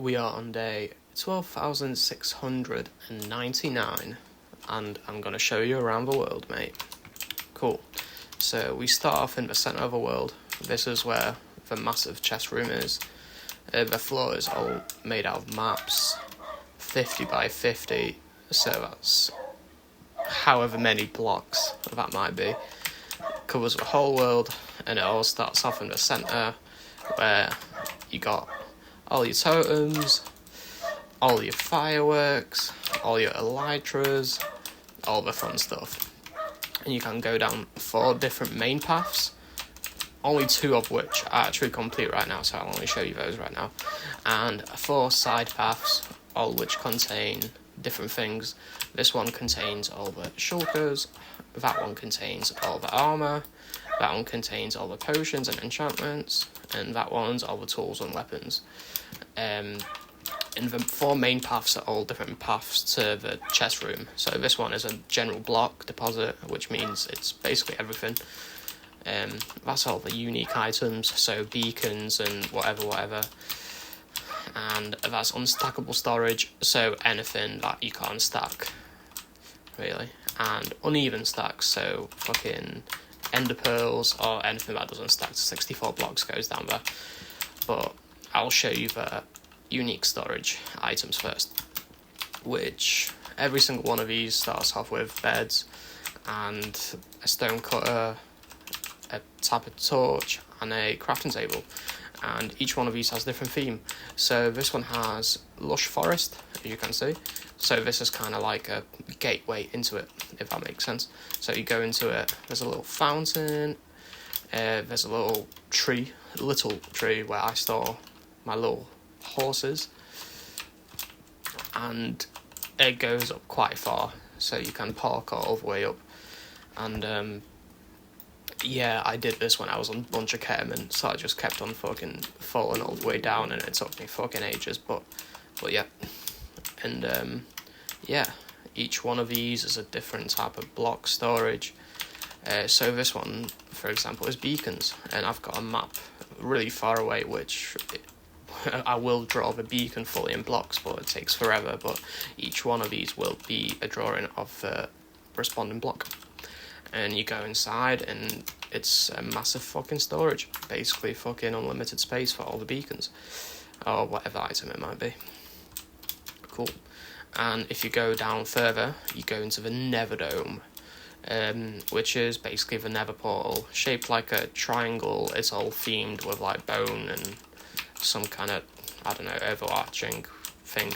We are on day 12,699, and I'm going to show you around the world, mate. Cool. So we start off in the centre of the world. This is where the massive chest room is. The floor is all made out of maps, 50 by 50, so that's however many blocks that might be. Covers the whole world, and it all starts off in the centre, where you got all your totems, all your fireworks, all your elytras, all the fun stuff. And you can go down 4 different main paths, only 2 of which are actually complete right now, so I'll only show you those right now. And 4 side paths, all which contain different things. This one contains all the shulkers, that one contains all the armour, that one contains all the potions and enchantments, and that one's all the tools and weapons. And the 4 main paths are all different paths to the chest room. So this one is a general block deposit, which means it's basically everything. That's all the unique items, so beacons and whatever. And that's unstackable storage, so anything that you can't stack, really. And uneven stacks, so fucking ender pearls or anything that doesn't stack to 64 blocks goes down there. But I'll show you the unique storage items first, which every single one of these starts off with beds and a stone cutter, a tappet torch, and a crafting table. And each one of these has a different theme. So this one has lush forest, as you can see. So this is kind of like a gateway into it, if that makes sense. So you go into it, there's a little fountain, there's a little tree where I store my little horses. And it goes up quite far, so you can park all the way up. And yeah, I did this when I was on a bunch of ketamine, so I just kept on fucking falling all the way down, and it took me fucking ages, but yeah. And yeah, each one of these is a different type of block storage. So this one, for example, is beacons, and I've got a map really far away, which I will draw the beacon fully in blocks, but it takes forever. But each one of these will be a drawing of the responding block. And you go inside, and it's a massive fucking storage. Basically fucking unlimited space for all the beacons, or whatever item it might be. Cool. And if you go down further, you go into the Nether Dome, which is basically the Nether portal, shaped like a triangle. It's all themed with like bone and some kind of, I don't know, overarching thing.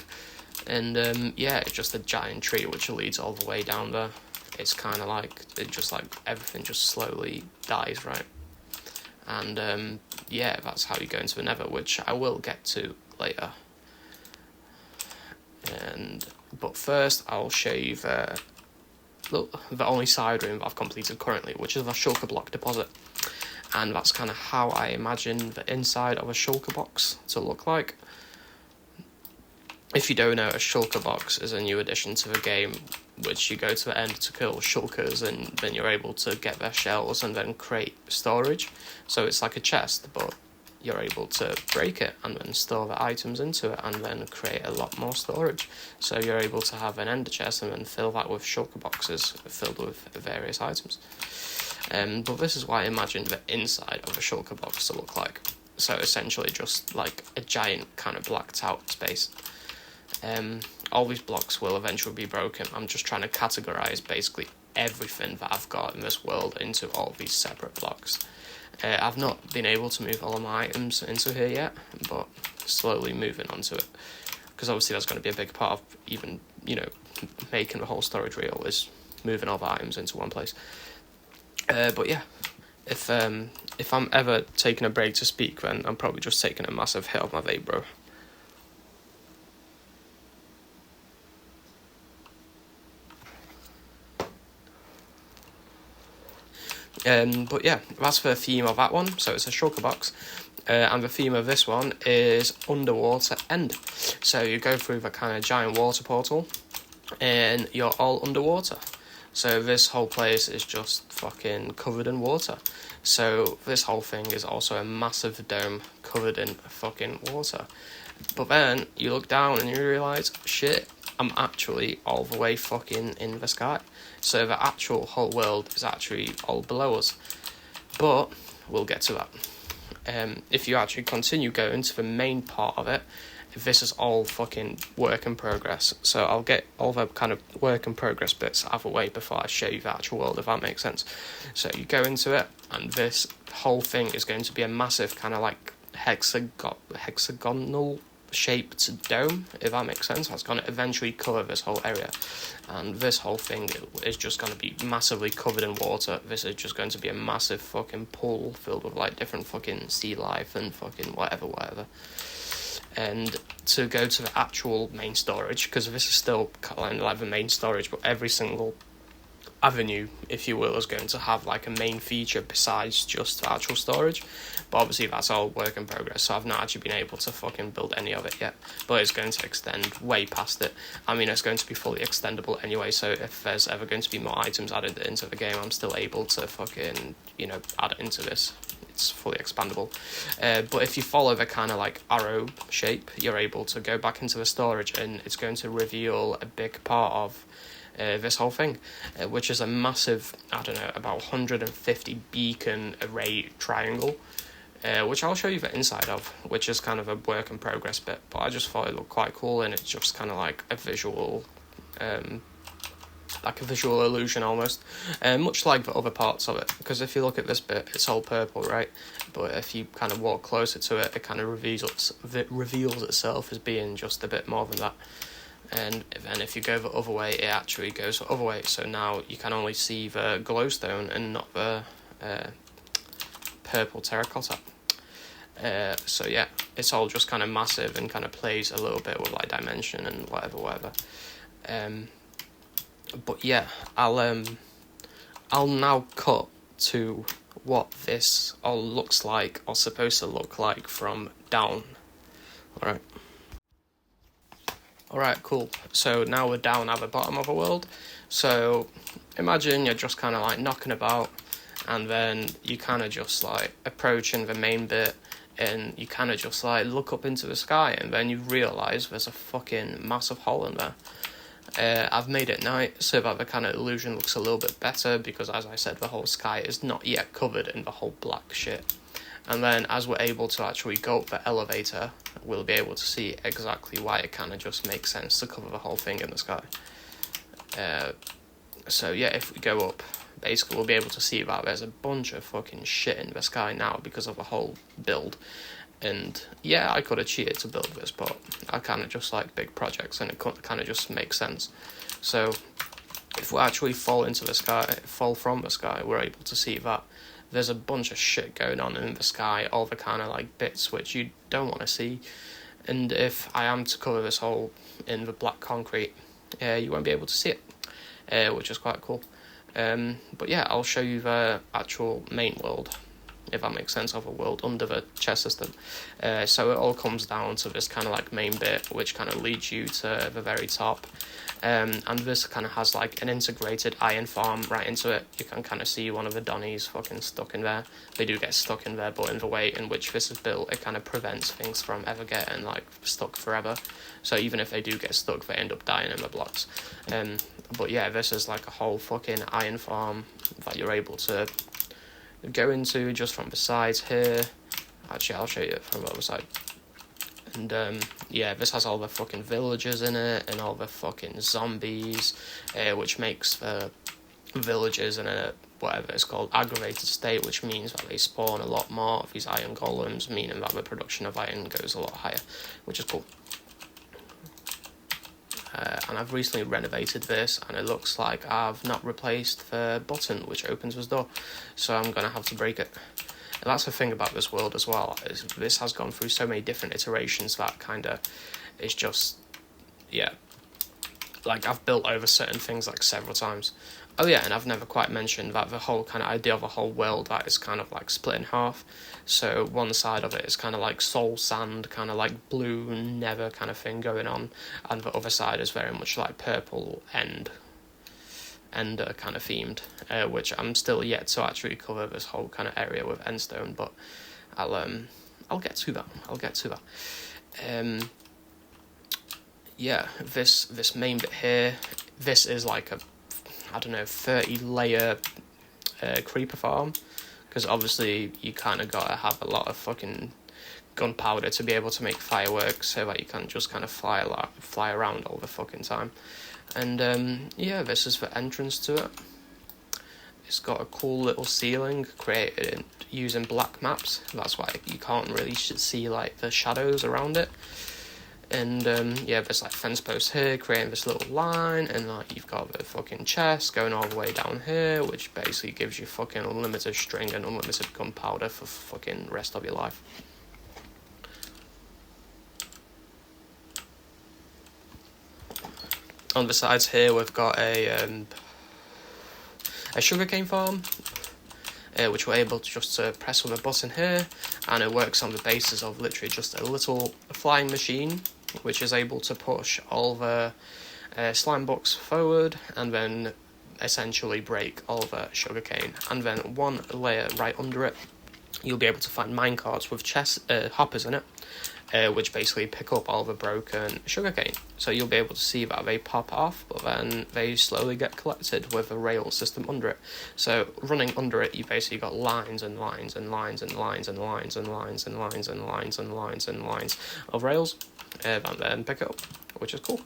And yeah, it's just a giant tree which leads all the way down there. It's kind of like, everything just slowly dies, right? And yeah, that's how you go into the Nether, which I will get to later. But first, I'll show you the only side room I've completed currently, which is the shulker block deposit. And that's kind of how I imagine the inside of a shulker box to look like. If you don't know, a shulker box is a new addition to the game, which you go to the end to kill shulkers, and then you're able to get their shells and then create storage. So it's like a chest, but you're able to break it and then store the items into it and then create a lot more storage. So you're able to have an ender chest and then fill that with shulker boxes filled with various items. But this is what I imagine the inside of a shulker box to look like. So essentially just like a giant kind of blacked out space. All these blocks will eventually be broken. I'm just trying to categorize basically everything that I've got in this world into all these separate blocks. I've not been able to move all of my items into here yet, but slowly moving onto it, because obviously that's going to be a big part of even, making the whole storage real, is moving all the items into one place. But yeah, if I'm ever taking a break to speak, then I'm probably just taking a massive hit of my vape, bro. But yeah, that's the theme of that one. So it's a shulker box, and the theme of this one is underwater end. So you go through the kind of giant water portal, and you're all underwater. So this whole place is just fucking covered in water. So this whole thing is also a massive dome covered in fucking water. But then you look down and you realise, shit, I'm actually all the way fucking in the sky. So the actual whole world is actually all below us. But we'll get to that. If you actually continue going to the main part of it, this is all fucking work in progress. So I'll get all the kind of work in progress bits out of the way before I show you the actual world, if that makes sense. So you go into it, and this whole thing is going to be a massive kind of like hexagonal shaped dome, if that makes sense. That's going to eventually cover this whole area, and this whole thing is just going to be massively covered in water. This is just going to be a massive fucking pool filled with like different fucking sea life and fucking whatever. And to go to the actual main storage, because this is still kind of like the main storage, but every single avenue, if you will, is going to have like a main feature besides just the actual storage. But obviously that's all work in progress, so I've not actually been able to fucking build any of it yet, but it's going to extend way past it. I mean, it's going to be fully extendable anyway, so if there's ever going to be more items added into the game, I'm still able to fucking, you know, add it into this. It's fully expandable. But if you follow the kind of like arrow shape, you're able to go back into the storage, and it's going to reveal a big part of this whole thing, which is a massive, I don't know, about 150 beacon array triangle, which I'll show you the inside of, which is kind of a work in progress bit, but I just thought it looked quite cool, and it's just kind of like a visual illusion almost, much like the other parts of it, because if you look at this bit, it's all purple, right? But if you kind of walk closer to it, it kind of reveals itself as being just a bit more than that. And then if you go the other way, it actually goes the other way, so now you can only see the glowstone and not the purple terracotta. So yeah, it's all just kind of massive and kind of plays a little bit with like dimension and whatever. But yeah, I'll now cut to what this all looks like, or supposed to look like, from down. Alright, cool. So now we're down at the bottom of the world. So imagine you're just kind of like knocking about, and then you kind of just like approaching the main bit, and you kind of just like look up into the sky, and then you realise there's a fucking massive hole in there. I've made it night so that the kind of illusion looks a little bit better, because as I said, the whole sky is not yet covered in the whole black shit. And then as we're able to actually go up the elevator, we'll be able to see exactly why it kind of just makes sense to cover the whole thing in the sky. So yeah, if we go up, basically we'll be able to see that there's a bunch of fucking shit in the sky now because of the whole build. And yeah, I could have cheated to build this, but I kind of just like big projects, and it kind of just makes sense. So if we actually fall from the sky, we're able to see that there's a bunch of shit going on in the sky, all the kind of like bits which you don't want to see. And if I am to cover this hole in the black concrete, you won't be able to see it, which is quite cool. But yeah, I'll show you the actual main world, if that makes sense, of a world under the chest system. So it all comes down to this kind of like main bit, which kind of leads you to the very top. And this kind of has like an integrated iron farm right into it. You can kind of see one of the Donnies fucking stuck in there. They do get stuck in there, but in the way in which this is built, it kind of prevents things from ever getting like stuck forever. So even if they do get stuck, they end up dying in the blocks. But yeah, this is like a whole fucking iron farm that you're able to go into just from the sides here. Actually, I'll show you it from the other side. And yeah, this has all the fucking villagers in it and all the fucking zombies, which makes the villagers in a whatever it's called aggravated state, which means that they spawn a lot more of these iron golems, meaning that the production of iron goes a lot higher, which is cool. And I've recently renovated this, and it looks like I've not replaced the button which opens this door, so I'm gonna have to break it. And that's the thing about this world as well, is this has gone through so many different iterations that kind of is just, yeah, like I've built over certain things like several times. Oh yeah, and I've never quite mentioned that the whole kind of idea of a whole world that is kind of like split in half. So one side of it is kind of like soul sand, kind of like blue nether kind of thing going on, and the other side is very much like purple end kind of themed, which I'm still yet to actually cover this whole kind of area with endstone, but I'll get to that. Yeah, this main bit here, this is like a, I don't know, 30 layer creeper farm, because obviously you kind of gotta have a lot of fucking gunpowder to be able to make fireworks, so that you can't just kind of fly around all the fucking time. And yeah, this is the entrance to it. It's got a cool little ceiling created using black maps. That's why you can't really see like the shadows around it. And yeah, there's like fence posts here creating this little line, and like you've got the fucking chest going all the way down here, which basically gives you fucking unlimited string and unlimited gunpowder for fucking rest of your life. On the sides here, we've got a sugarcane farm, which we're able to just press with a button here, and it works on the basis of literally just a little flying machine, which is able to push all the slime blocks forward, and then essentially break all the sugarcane. And then one layer right under it, you'll be able to find minecarts with hoppers in it, which basically pick up all the broken sugarcane. So you'll be able to see that they pop off, but then they slowly get collected with a rail system under it. So running under it, you've basically got lines and lines and lines and lines and lines and lines and lines and lines and lines and lines of rails that then pick it up, which is cool.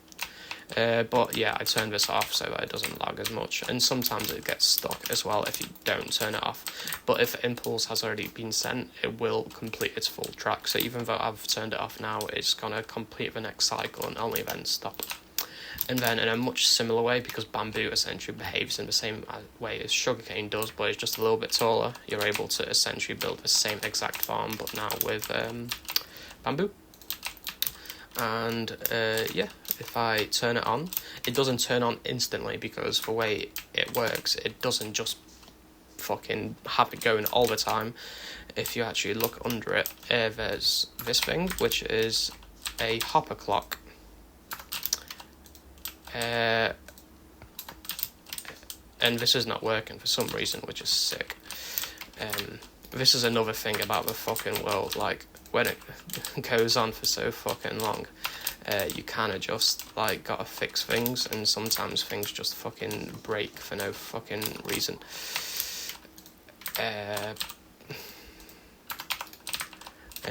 But yeah, I turned this off so that it doesn't lag as much, and sometimes it gets stuck as well if you don't turn it off. But if the impulse has already been sent, it will complete its full track, so even though I've turned it off now, it's going to complete the next cycle and only then stop. And then in a much similar way, because bamboo essentially behaves in the same way as sugarcane does, but it's just a little bit taller, you're able to essentially build the same exact farm, but now with bamboo. And yeah, if I turn it on, it doesn't turn on instantly, because the way it works, it doesn't just fucking have it going all the time. If you actually look under it, there's this thing, which is a hopper clock. And this is not working for some reason, which is sick. This is another thing about the fucking world, like, when it goes on for so fucking long, you kind of just, like, gotta fix things, and sometimes things just fucking break for no fucking reason. And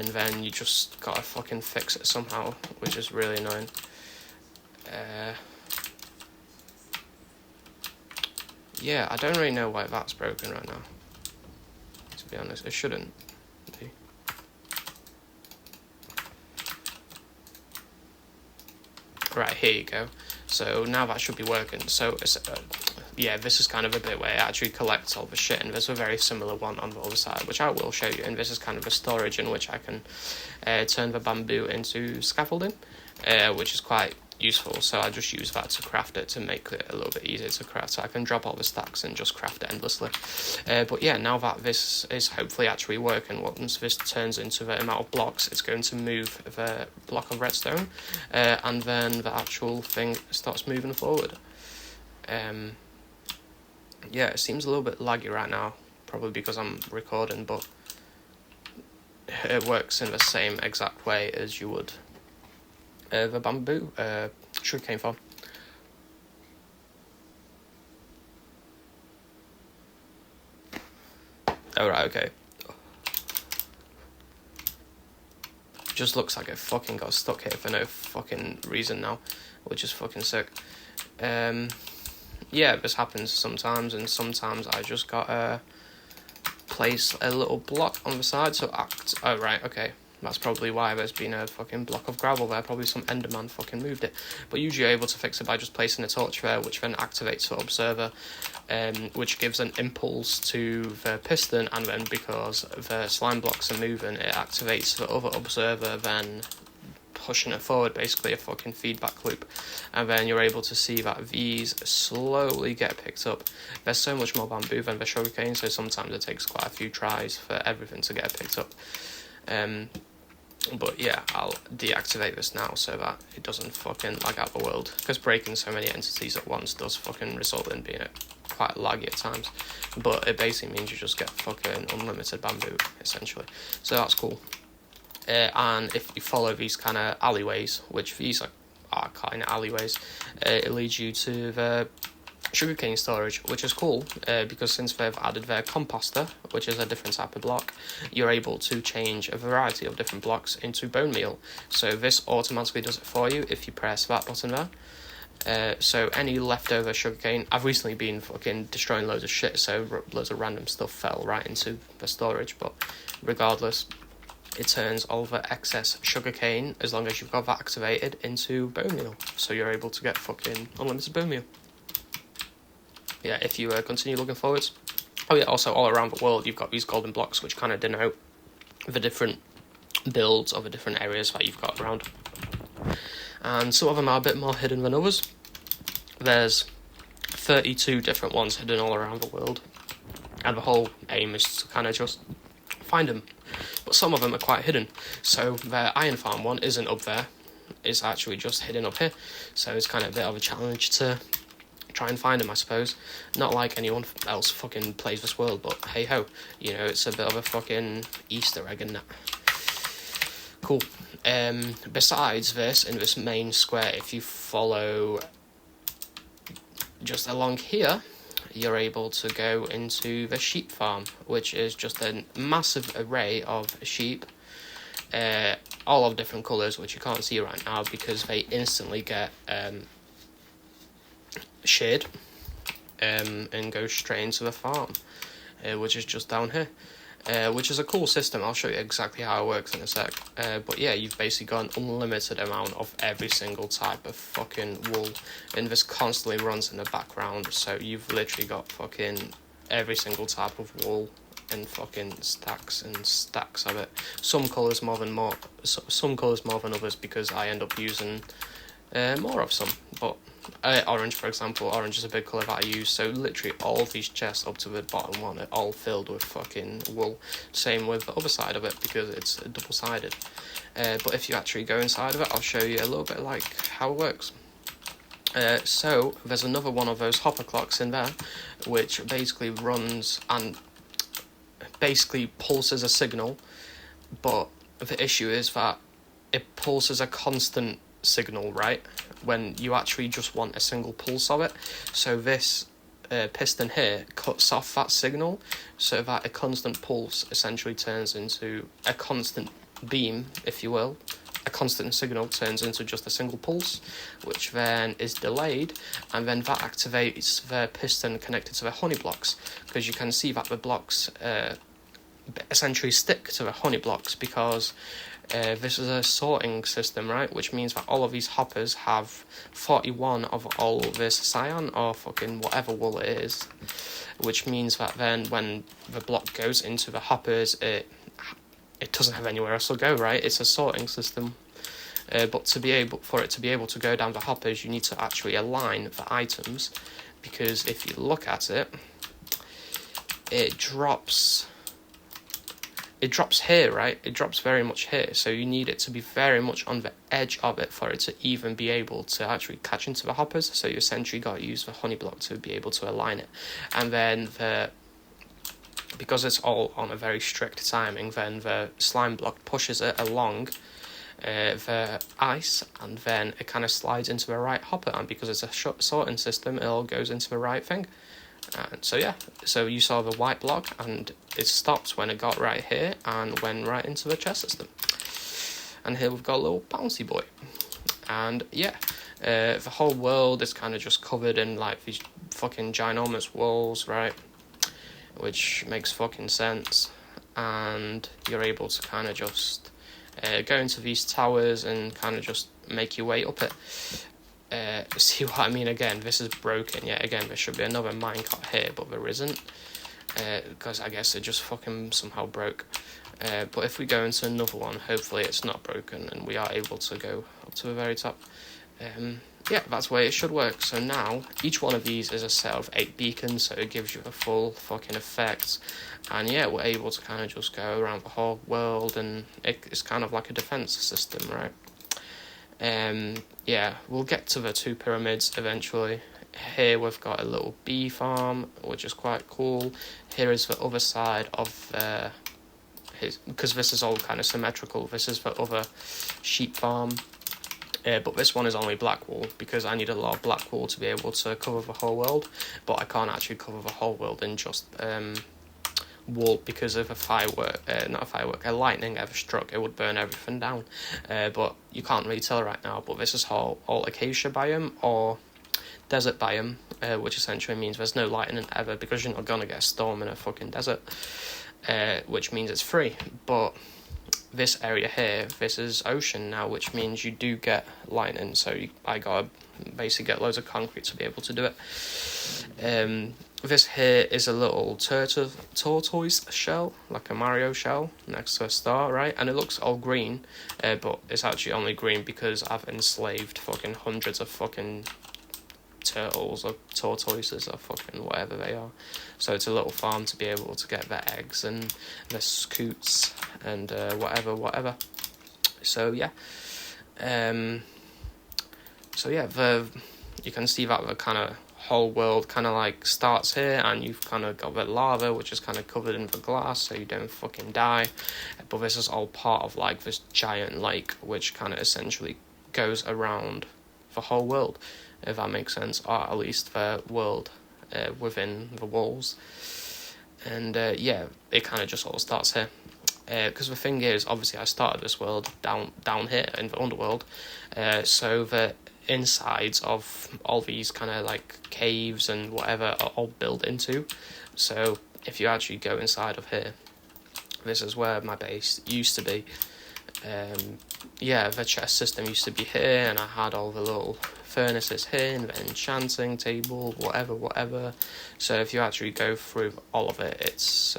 then you just gotta fucking fix it somehow, which is really annoying. Yeah, I don't really know why that's broken right now, to be honest. It shouldn't be. Right, here you go. So now that should be working. So yeah, this is kind of a bit where it actually collects all the shit, and there's a very similar one on the other side, which I will show you. And this is kind of a storage in which I can turn the bamboo into scaffolding, which is quite useful. So I just use that to craft it, to make it a little bit easier to craft, so I can drop all the stacks and just craft it endlessly. But yeah, now that this is hopefully actually working, once this turns into the amount of blocks, it's going to move the block of redstone, and then the actual thing starts moving forward. Yeah, it seems a little bit laggy right now, probably because I'm recording, but it works in the same exact way as you would the bamboo sugarcane farm. Oh, right, okay. Just looks like it fucking got stuck here for no fucking reason now, which is fucking sick. Yeah, this happens sometimes, and sometimes I just gotta place a little block on the side, so oh, right, okay. That's probably why there's been a fucking block of gravel there. Probably some Enderman fucking moved it. But usually you're able to fix it by just placing a torch there, which then activates the observer, which gives an impulse to the piston, and then because the slime blocks are moving, it activates the other observer, then pushing it forward, basically a fucking feedback loop. And then you're able to see that these slowly get picked up. There's so much more bamboo than the sugarcane, so sometimes it takes quite a few tries for everything to get picked up. But yeah, I'll deactivate this now so that it doesn't fucking lag out the world, because breaking so many entities at once does fucking result in being quite laggy at times. But it basically means you just get fucking unlimited bamboo, essentially. So that's cool. and if you follow these kind of alleyways, which these are kind of alleyways, it leads you to the sugarcane storage, which is cool, because since they've added their composter, which is a different type of block, you're able to change a variety of different blocks into bone meal. So this automatically does it for you if you press that button there. So any leftover sugarcane, I've recently been fucking destroying loads of shit, so loads of random stuff fell right into the storage, but regardless, it turns all the excess sugarcane, as long as you've got that activated, into bone meal, so you're able to get fucking unlimited bone meal. Yeah, if you continue looking forwards. Oh yeah, also all around the world you've got these golden blocks which kind of denote the different builds of the different areas that you've got around. And some of them are a bit more hidden than others. There's 32 different ones hidden all around the world. And the whole aim is to kind of just find them. But some of them are quite hidden. So the Iron Farm one isn't up there. It's actually just hidden up here. So it's kind of a bit of a challenge to try and find them, I suppose. Not like anyone else fucking plays this world, but hey ho, you know, it's a bit of a fucking Easter egg and that. Cool. Besides this, in this main square, if you follow just along here, you're able to go into the sheep farm, which is just a massive array of sheep, all of different colours, which you can't see right now because they instantly get shade and go straight into the farm, which is just down here, which is a cool system. I'll show you exactly how it works in a sec, but yeah, you've basically got an unlimited amount of every single type of fucking wool, and this constantly runs in the background, so you've literally got fucking every single type of wool and fucking stacks and stacks of it. Some colours more than others because I end up using more of some, but orange, for example, orange is a big colour that I use, so literally all of these chests up to the bottom one are all filled with fucking wool. Same with the other side of it, because it's double-sided. But if you actually go inside of it, I'll show you a little bit like how it works. So there's another one of those hopper clocks in there, which basically runs and basically pulses a signal, but the issue is that it pulses a constant signal, right, when you actually just want a single pulse of it. So this piston here cuts off that signal, so that a constant pulse essentially turns into a constant beam, if you will. A constant signal turns into just a single pulse, which then is delayed, and then that activates the piston connected to the honey blocks, because you can see that the blocks essentially stick to the honey blocks, because this is a sorting system, right? Which means that all of these hoppers have 41 of all this cyan, or fucking whatever wool it is. Which means that then when the block goes into the hoppers, it doesn't have anywhere else to go, right? It's a sorting system. But for it to be able to go down the hoppers, you need to actually align the items. Because if you look at it, it drops here, right? It drops very much here, so you need it to be very much on the edge of it for it to even be able to actually catch into the hoppers, so you essentially got to use the honey block to be able to align it. And then because it's all on a very strict timing, then the slime block pushes it along the ice, and then it kind of slides into the right hopper, and because it's a sorting system, it all goes into the right thing. And so yeah, so you saw the white block, and it stopped when it got right here and went right into the chest system. And here we've got a little bouncy boy. And yeah, the whole world is kind of just covered in like these fucking ginormous walls, right? Which makes fucking sense. And you're able to kind of just go into these towers and kind of just make your way up it. See what I mean? Again, this is broken yet again. There should be another minecart here, but there isn't, because I guess it just fucking somehow broke. But if we go into another one, hopefully it's not broken and we are able to go up to the very top. Yeah, that's the way it should work. So now each one of these is a set of 8 beacons, so it gives you a full fucking effect. And yeah, we're able to kind of just go around the whole world, and it's kind of like a defense system, right? Yeah, we'll get to the 2 pyramids eventually. Here we've got a little bee farm, which is quite cool. Here is the other side of because this is all kind of symmetrical. This is for other sheep farm. But this one is only black wool because I need a lot of black wool to be able to cover the whole world, but I can't actually cover the whole world in just wool because if a lightning ever struck, it would burn everything down. But you can't really tell right now, but this is all acacia biome or desert biome, which essentially means there's no lightning ever because you're not going to get a storm in a fucking desert, which means it's free. But this area here, this is ocean now, which means you do get lightning, so I gotta basically get loads of concrete to be able to do it. This here is a little tortoise shell, like a Mario shell, next to a star, right? And it looks all green, but it's actually only green because I've enslaved fucking hundreds of fucking turtles or tortoises or fucking whatever they are. So it's a little farm to be able to get their eggs and their scoots and whatever. So yeah, you can see that the kind of whole world kind of like starts here, and you've kind of got the lava which is kind of covered in the glass so you don't fucking die. But this is all part of like this giant lake which kind of essentially goes around the whole world, if that makes sense, or at least the world within the walls. And yeah, it kind of just all starts here. Because the thing is, obviously I started this world down here in the underworld, so the insides of all these kind of like caves and whatever are all built into. So if you actually go inside of here, this is where my base used to be. Yeah, the chest system used to be here, and I had all the little furnaces here, and the enchanting table, whatever. So if you actually go through all of it, it's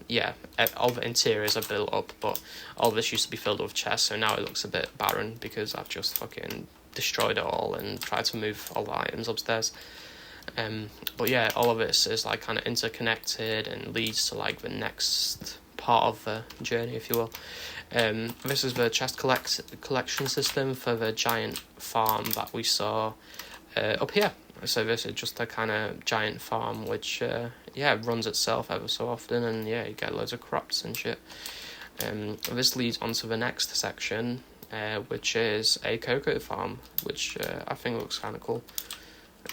yeah, all the interiors are built up, but all this used to be filled with chests, so now it looks a bit barren because I've just fucking destroyed it all and tried to move all the items upstairs. But yeah, all of this is like kind of interconnected and leads to like the next part of the journey, if you will. This is the chest collection system for the giant farm that we saw up here. So this is just a kind of giant farm which yeah, runs itself ever so often, and yeah, you get loads of crops and shit. This leads on to the next section, which is a cocoa farm, which I think looks kind of cool.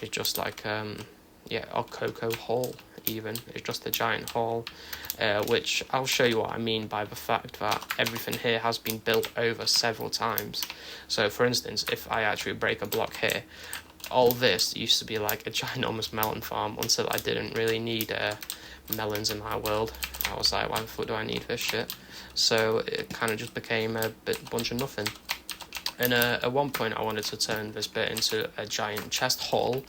It's just like yeah, a cocoa hall even. It's just a giant hall, which I'll show you what I mean by the fact that everything here has been built over several times. So for instance, if I actually break a block here, all this used to be like a ginormous melon farm until I didn't really need melons in my world. I was like, why the fuck do I need this shit? So it kind of just became a bunch of nothing. And at one point I wanted to turn this bit into a giant chest hall,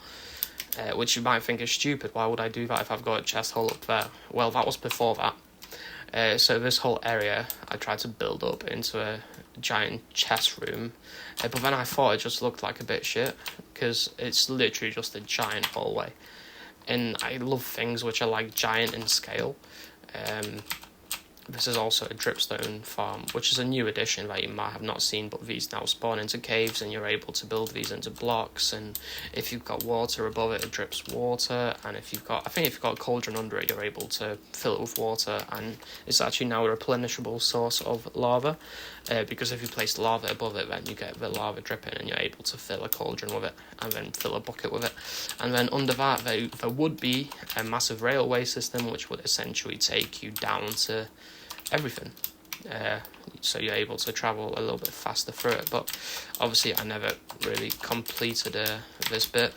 which you might think is stupid. Why would I do that if I've got a chest hole up there? Well, that was before that. So this whole area I tried to build up into a giant chest room, but then I thought it just looked like a bit shit because it's literally just a giant hallway, and I love things which are like giant in scale. This is also a dripstone farm, which is a new addition that you might have not seen, but these now spawn into caves and you're able to build these into blocks, and if you've got water above it, it drips water, and if you've got a cauldron under it, you're able to fill it with water, and it's actually now a replenishable source of lava, because if you place lava above it, then you get the lava dripping and you're able to fill a cauldron with it, and then fill a bucket with it, and then under that there would be a massive railway system which would essentially take you down to everything, so you're able to travel a little bit faster through it. But obviously I never really completed this bit,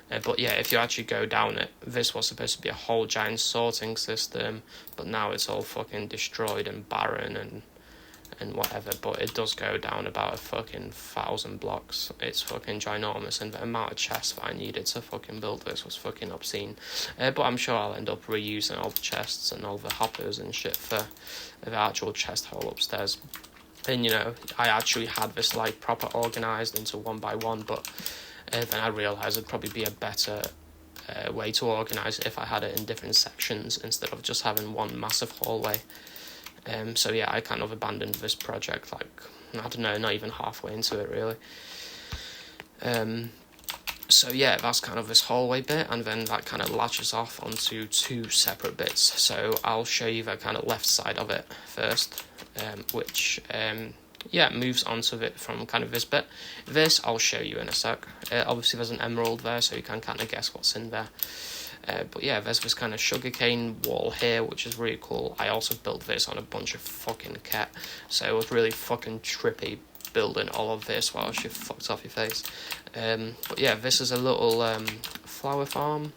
but yeah, if you actually go down it, this was supposed to be a whole giant sorting system, but now it's all fucking destroyed and barren and whatever. But it does go down about a fucking 1,000 blocks. It's fucking ginormous, and the amount of chests that I needed to fucking build this was fucking obscene. But I'm sure I'll end up reusing all the chests and all the hoppers and shit for the actual chest hole upstairs. And you know, I actually had this like proper organised into one by one, but then I realised it'd probably be a better way to organise it if I had it in different sections instead of just having one massive hallway. So yeah, I kind of abandoned this project, like, I don't know, not even halfway into it really. So yeah, that's kind of this hallway bit, and then that kind of latches off onto two separate bits. So I'll show you the kind of left side of it first, which yeah, moves onto it from kind of this bit. This I'll show you in a sec. Obviously there's an emerald there, so you can kind of guess what's in there. But yeah, there's this kind of sugarcane wall here, which is really cool. I also built this on a bunch of fucking kit, so it was really fucking trippy building all of this whilst you fucked off your face. But yeah, this is a little flower farm,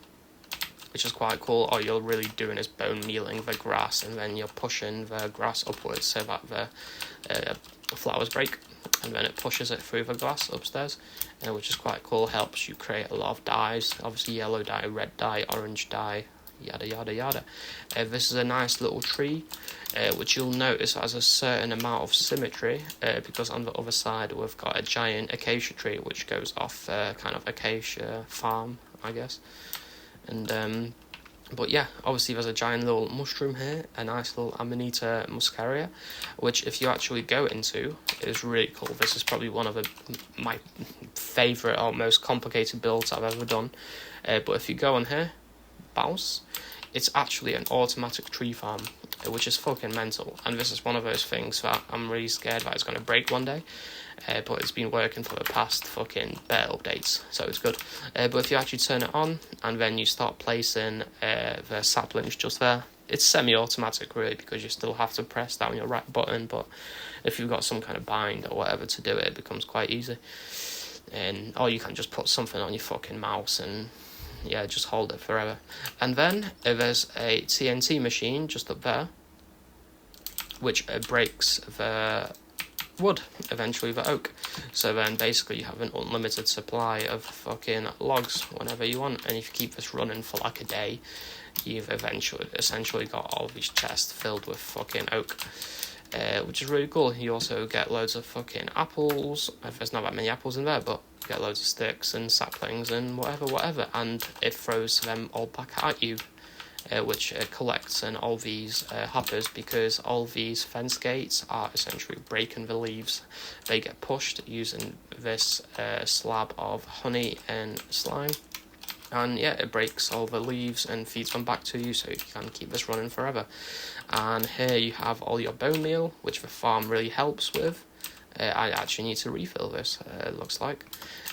which is quite cool. All you're really doing is bone mealing the grass, and then you're pushing the grass upwards so that the flowers break, and then it pushes it through the glass upstairs, which is quite cool. Helps you create a lot of dyes, obviously yellow dye, red dye, orange dye, yada yada yada. This is a nice little tree, which you'll notice has a certain amount of symmetry, because on the other side we've got a giant acacia tree which goes off kind of acacia farm, I guess. And but yeah, obviously there's a giant little mushroom here, a nice little Amanita muscaria, which if you actually go into, is really cool. This is probably one of my favourite or most complicated builds I've ever done. But if you go on here, bounce, it's actually an automatic tree farm, which is fucking mental. And this is one of those things that I'm really scared that it's going to break one day. But it's been working for the past fucking bear updates, so it's good. But if you actually turn it on, and then you start placing the saplings just there, it's semi-automatic really, because you still have to press down your right button, but if you've got some kind of bind or whatever to do it, it becomes quite easy. Or you can just put something on your fucking mouse and yeah, just hold it forever. And then there's a TNT machine just up there, which breaks the wood, eventually the oak. So then basically you have an unlimited supply of fucking logs whenever you want, and if you keep this running for like a day, you've essentially got all these chests filled with fucking oak, which is really cool. You also get loads of fucking apples. There's not that many apples in there, but you get loads of sticks and saplings and whatever, and it throws them all back at you, which collects in all these hoppers, because all these fence gates are essentially breaking the leaves. They get pushed using this slab of honey and slime, and yeah, it breaks all the leaves and feeds them back to you, so you can keep this running forever. And here you have all your bone meal, which the farm really helps with. I actually need to refill this, it looks like.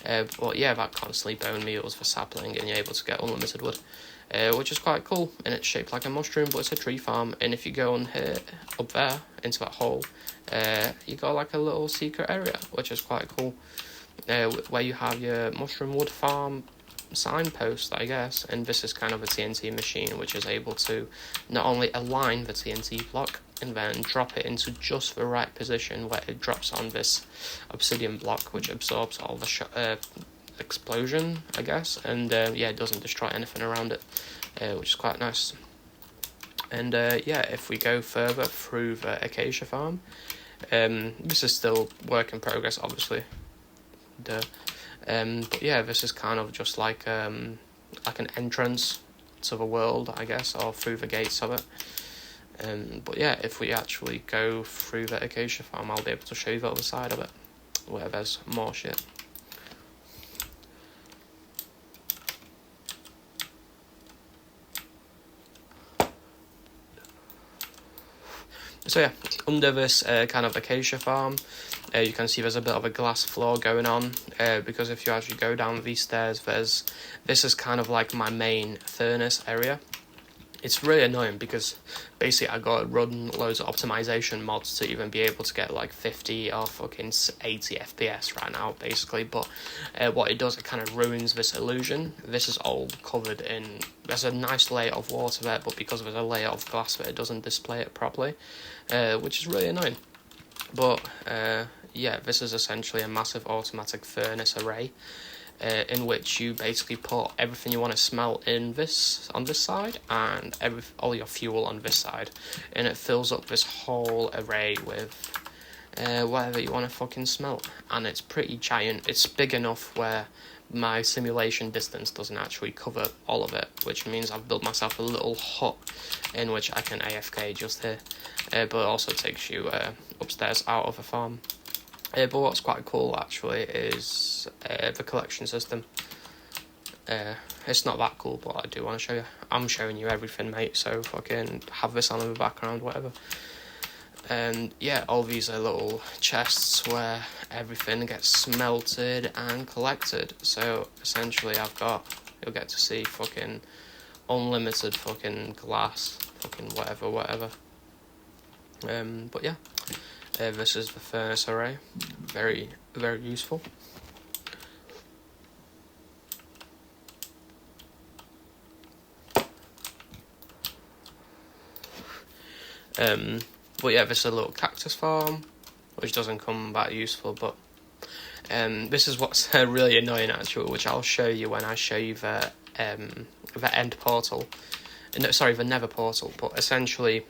But yeah, that constantly bone meals for sapling, and you're able to get unlimited wood, which is quite cool. And it's shaped like a mushroom, but it's a tree farm. And if you go on here, up there, into that hole, you got like a little secret area, which is quite cool, where you have your mushroom wood farm signpost, I guess. And this is kind of a TNT machine, which is able to not only align the TNT block and then drop it into just the right position where it drops on this obsidian block, which absorbs all the explosion, I guess, and yeah, it doesn't destroy anything around it, which is quite nice. And yeah, if we go further through the acacia farm, this is still work in progress, obviously. But yeah, this is kind of just like an entrance to the world, I guess, or through the gates of it. But yeah, if we actually go through the acacia farm, I'll be able to show you the other side of it, where there's more shit. So yeah, under this kind of acacia farm, you can see there's a bit of a glass floor going on, because if you actually go down these stairs, this is kind of like my main furnace area. It's really annoying because basically I got to run loads of optimization mods to even be able to get like 50 or fucking 80 FPS right now, basically. But what it does, it kind of ruins this illusion. This is all covered in, there's a nice layer of water there, but because there's a layer of glass there, it doesn't display it properly, which is really annoying. But yeah, this is essentially a massive automatic furnace array, in which you basically put everything you want to smelt on this side, and all your fuel on this side, and it fills up this whole array with whatever you want to fucking smelt. And it's pretty giant. It's big enough where my simulation distance doesn't actually cover all of it, which means I've built myself a little hut in which I can AFK just here, but it also takes you upstairs out of the farm. But what's quite cool actually is the collection system. It's not that cool, but I do want to show you. I'm showing you everything, mate, so fucking have this on in the background, whatever. And yeah, all these are little chests where everything gets smelted and collected. So essentially you'll get to see fucking unlimited fucking glass, fucking whatever. But yeah, this is the furnace array. Very, very useful. But yeah, this is a little cactus farm, which doesn't come that useful, but this is what's really annoying actually, which I'll show you when I show you the end portal. No, sorry, the nether portal. But essentially,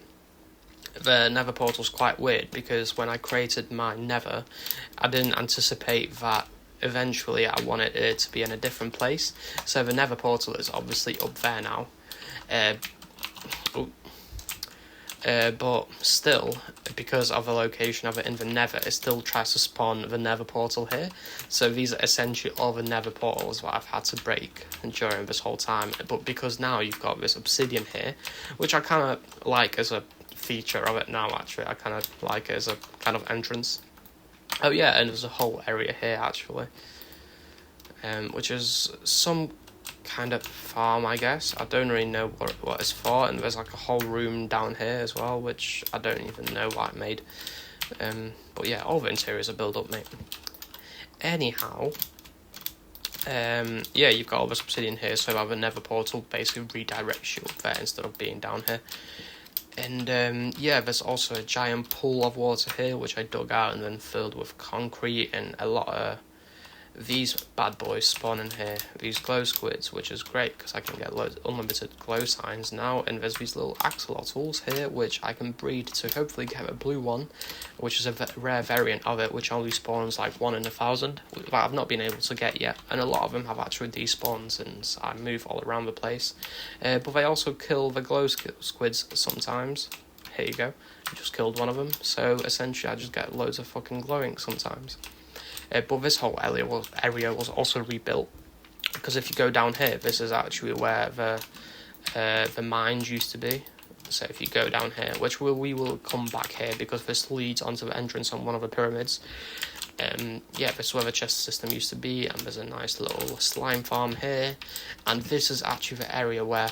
the nether portal's quite weird because when I created my nether, I didn't anticipate that eventually I wanted it to be in a different place. So the nether portal is obviously up there now. But still, because of the location of it in the nether, it still tries to spawn the nether portal here. So these are essentially all the nether portals that I've had to break during this whole time. But because now you've got this obsidian here, which I kind of like as a feature of it now, actually. I kind of like it as a kind of entrance. Oh yeah, and there's a whole area here, actually. Which is some kind of farm, I guess. I don't really know what it's for, and there's like a whole room down here as well, which I don't even know what I made. But yeah, all the interiors are built up, mate. Anyhow, yeah, you've got all this obsidian here, so I have a nether portal basically redirects you up there instead of being down here. And yeah, there's also a giant pool of water here, which I dug out and then filled with concrete, and a lot of these bad boys spawn in here, these glow squids, which is great because I can get unlimited glow signs now. And there's these little axolotls here, which I can breed to hopefully get a blue one, which is a rare variant of it, which only spawns like 1 in 1,000, that I've not been able to get yet. And a lot of them have actually despawned since I move all around the place. But they also kill the glow squids sometimes. Here you go, I just killed one of them, so essentially I just get loads of fucking glowing sometimes. But this whole area was also rebuilt, because if you go down here, this is actually where the mines used to be. So if you go down here, which we will come back here because this leads onto the entrance on one of the pyramids. Yeah, this is where the chest system used to be, and there's a nice little slime farm here. And this is actually the area where,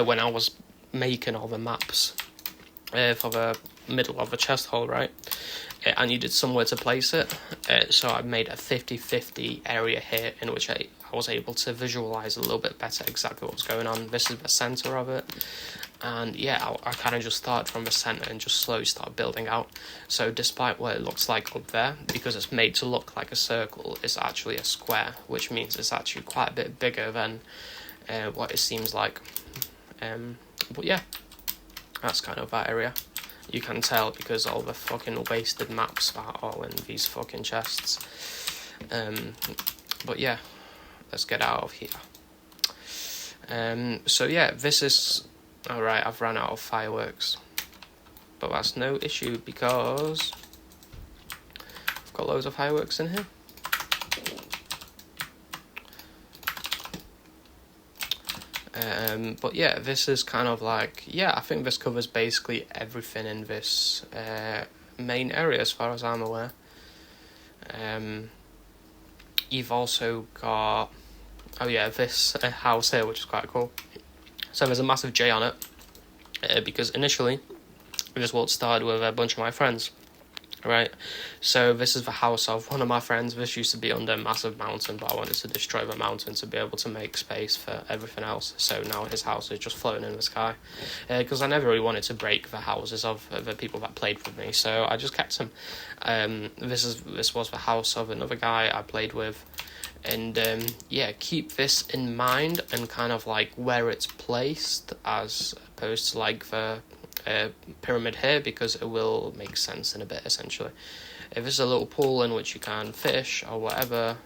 when I was making all the maps for the middle of the chest hole, right? I needed somewhere to place it, so I made a 50-50 area here in which I was able to visualize a little bit better exactly what was going on. This is the center of it, and yeah, I kind of just started from the center and just slowly started building out. So despite what it looks like up there, because it's made to look like a circle, it's actually a square, which means it's actually quite a bit bigger than what it seems like. But yeah, that's kind of that area. You can tell because all the fucking wasted maps are all in these fucking chests. But yeah, let's get out of here. So yeah, this is... Alright, I've run out of fireworks. But that's no issue because I've got loads of fireworks in here. But yeah, this is kind of like, yeah, I think this covers basically everything in this main area as far as I'm aware. You've also got, oh yeah, this house here, which is quite cool. So there's a massive J on it, because initially this world started with a bunch of my friends. Right, so this is the house of one of my friends. This used to be under a massive mountain, but I wanted to destroy the mountain to be able to make space for everything else. So now his house is just floating in the sky, because I never really wanted to break the houses of the people that played with me, so I just kept them. This was the house of another guy I played with, and yeah, keep this in mind and kind of like where it's placed as opposed to like the pyramid here, because it will make sense in a bit. Essentially, if there's a little pool in which you can fish or whatever.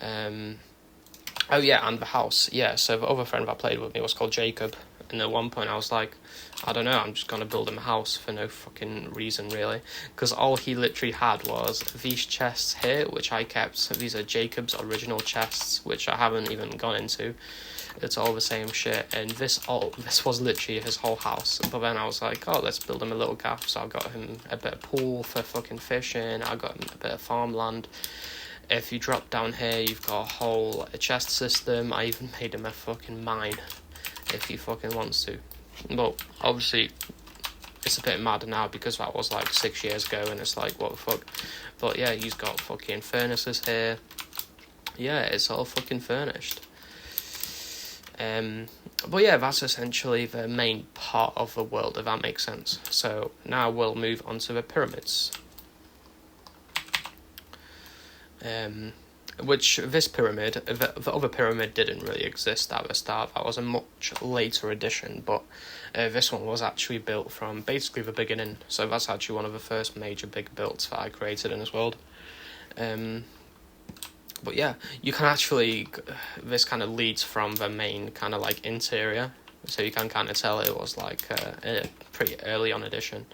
Oh yeah, and the house, yeah, so the other friend that played with me was called Jacob, And at one point I was like, I don't know, I'm just gonna build him a house for no fucking reason really, because all he literally had was these chests here, which I kept. These are Jacob's original chests, which I haven't even gone into. It's all the same shit, and this was literally his whole house. But then I was like, oh, let's build him a little gaff. So I got him a bit of pool for fucking fishing. I got him a bit of farmland. If you drop down here, you've got a whole chest system. I even made him a fucking mine, if he fucking wants to. But obviously, it's a bit mad now because that was like 6 years ago, and it's like, what the fuck. But yeah, he's got fucking furnaces here. Yeah, it's all fucking furnished. But yeah, that's essentially the main part of the world, if that makes sense. So now we'll move on to the pyramids. Which this pyramid, the other pyramid didn't really exist at the start. That was a much later addition, but this one was actually built from basically the beginning. So that's actually one of the first major big builds that I created in this world. But yeah, you can actually, this kind of leads from the main kind of like interior, so you can kind of tell it was like a pretty early on addition.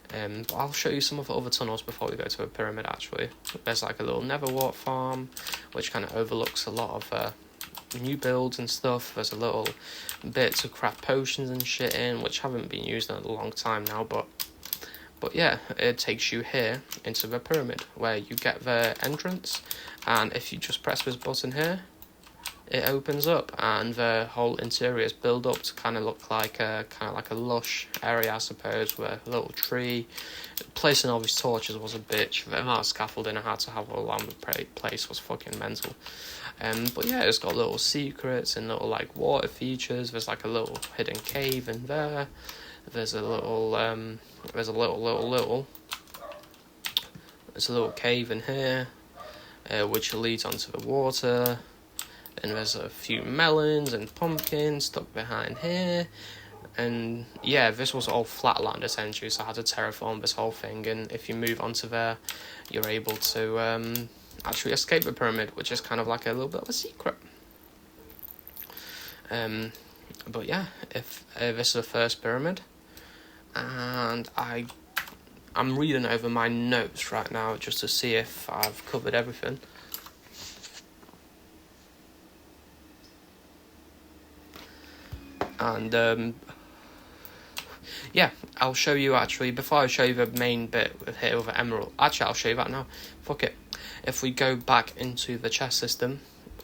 But I'll show you some of the other tunnels before we go to a pyramid actually. There's like a little Neverwart farm, which kind of overlooks a lot of new builds and stuff. There's a little bit to craft potions and shit in, which haven't been used in a long time now, but yeah, it takes you here into the pyramid where you get the entrance, and if you just press this button here, it opens up and the whole interior is built up to kind of look like a lush area, I suppose, with a little tree. Placing all these torches was a bitch. The amount of scaffolding I had to have all around the place was fucking mental. But yeah, it's got little secrets and little like water features. There's like a little hidden cave in there. There's a little cave in here, which leads onto the water. And there's a few melons and pumpkins stuck behind here. And yeah, this was all flat land essentially, so I had to terraform this whole thing. And if you move onto there, you're able to actually escape the pyramid, which is kind of like a little bit of a secret. But yeah, if this is the first pyramid, and I'm reading over my notes right now just to see if I've covered everything. And yeah, I'll show you actually, before I show you the main bit with here with the emerald, actually I'll show you that now, fuck it. If we go back into the chest system,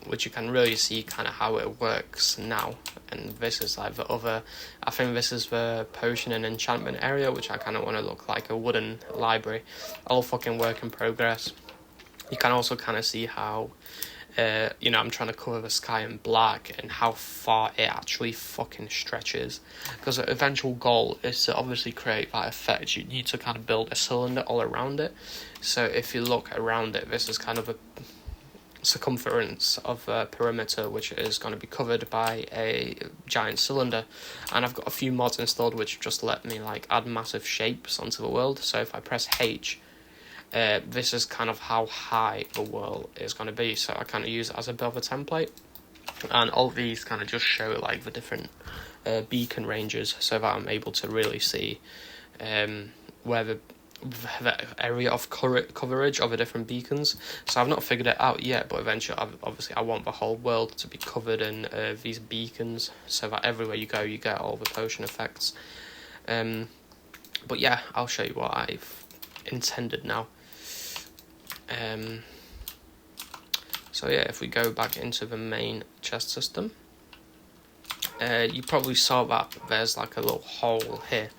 which you can really see kind of how it works now, and this is like the other, I think this is the potion and enchantment area, which I kind of want to look like a wooden library, all fucking work in progress. You can also kind of see how I'm trying to cover the sky in black and how far it actually fucking stretches. Because the eventual goal is to obviously create that effect. You need to kind of build a cylinder all around it. So if you look around it, this is kind of a circumference of a perimeter, which is going to be covered by a giant cylinder. And I've got a few mods installed which just let me like add massive shapes onto the world. So if I press H, this is kind of how high the world is going to be, so I kind of use it as a bit of a template. And all these kind of just show like the different beacon ranges, so that I'm able to really see where the area of coverage of the different beacons. So I've not figured it out yet, but eventually I want the whole world to be covered in these beacons, so that everywhere you go you get all the potion effects. But yeah, I'll show you what I've intended now. So yeah, if we go back into the main chest system, you probably saw that there's like a little hole here,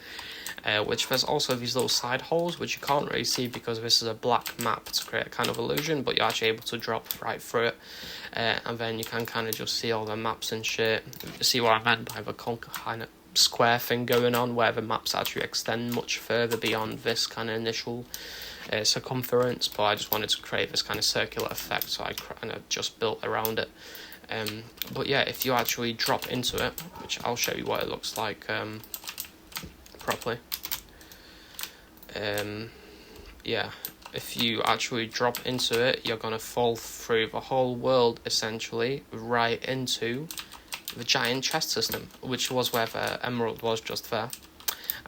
which there's also these little side holes which you can't really see because this is a black map to create a kind of illusion, but you're actually able to drop right through it, and then you can kind of just see all the maps and shit. See what I meant by the kind of square thing going on, where the maps actually extend much further beyond this kind of initial circumference, but I just wanted to create this kind of circular effect, so I kind of just built around it. But yeah, if you actually drop into it, which I'll show you what it looks like properly. Yeah, if you actually drop into it, you're going to fall through the whole world essentially right into the giant chest system, which was where the emerald was just there.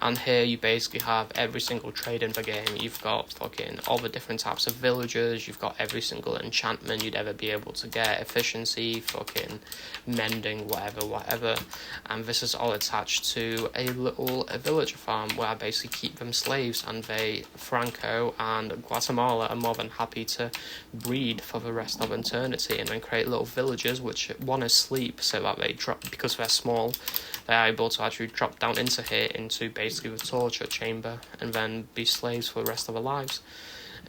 And here you basically have every single trade in the game. You've got fucking all the different types of villagers. You've got every single enchantment you'd ever be able to get. Efficiency, fucking mending, whatever. And this is all attached to a little villager farm where I basically keep them slaves. And Franco and Guatemala are more than happy to breed for the rest of eternity. And then create little villages which want to sleep so that they drop, because they're small, they're able to actually drop down into here, into basically the torture chamber, and then be slaves for the rest of their lives.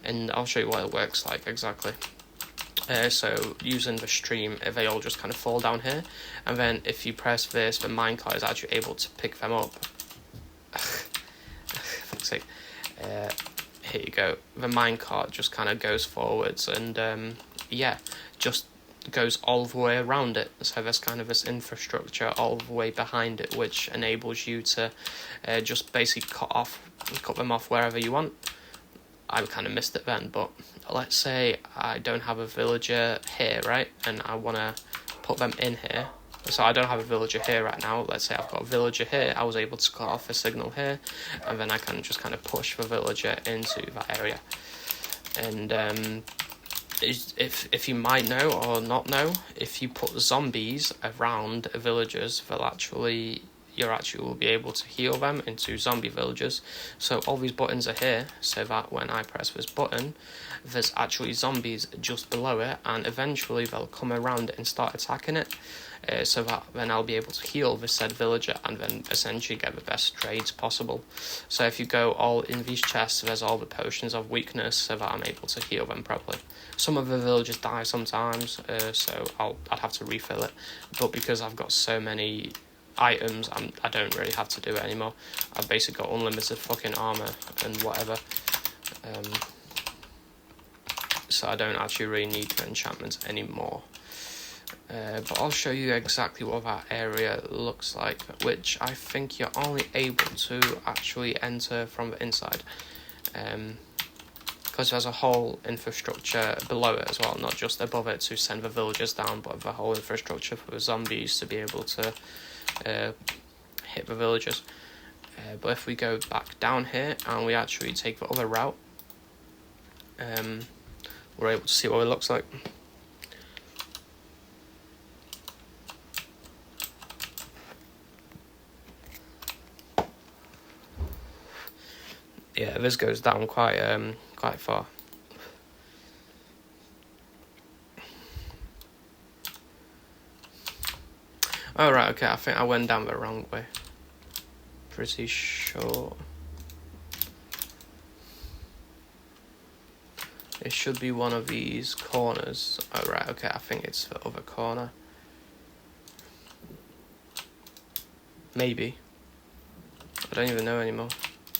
And I'll show you what it works like exactly. So using the stream, they all just kind of fall down here, and then if you press this, the minecart is actually able to pick them up. Fuck's sake. Here you go. The minecart just kind of goes forwards, and yeah, just goes all the way around it. So there's kind of this infrastructure all the way behind it, which enables you to just basically cut them off wherever you want. I kind of missed it then, but let's say I don't have a villager here, right, and I want to put them in here. So I don't have a villager here right now. Let's say I've got a villager here. I was able to cut off a signal here, and then I can just kind of push the villager into that area. And if you might know or not know, if you put zombies around villagers, you actually will be able to heal them into zombie villagers. So all these buttons are here, so that when I press this button, there's actually zombies just below it, and eventually they'll come around it and start attacking it. So that then I'll be able to heal the said villager and then essentially get the best trades possible. So if you go all in these chests, there's all the potions of weakness, so that I'm able to heal them properly. Some of the villagers die sometimes, so I'd have to refill it. But because I've got so many items, I don't really have to do it anymore. I've basically got unlimited fucking armor and whatever. So I don't actually really need the enchantments anymore. But I'll show you exactly what that area looks like, which I think you're only able to actually enter from the inside. Because there's a whole infrastructure below it as well, not just above it to send the villagers down, but the whole infrastructure for the zombies to be able to hit the villagers. But if we go back down here and we actually take the other route, we're able to see what it looks like. Yeah, this goes down quite far. Oh right, okay, I think I went down the wrong way. Pretty sure. It should be one of these corners. Oh right, okay, I think it's the other corner. Maybe. I don't even know anymore.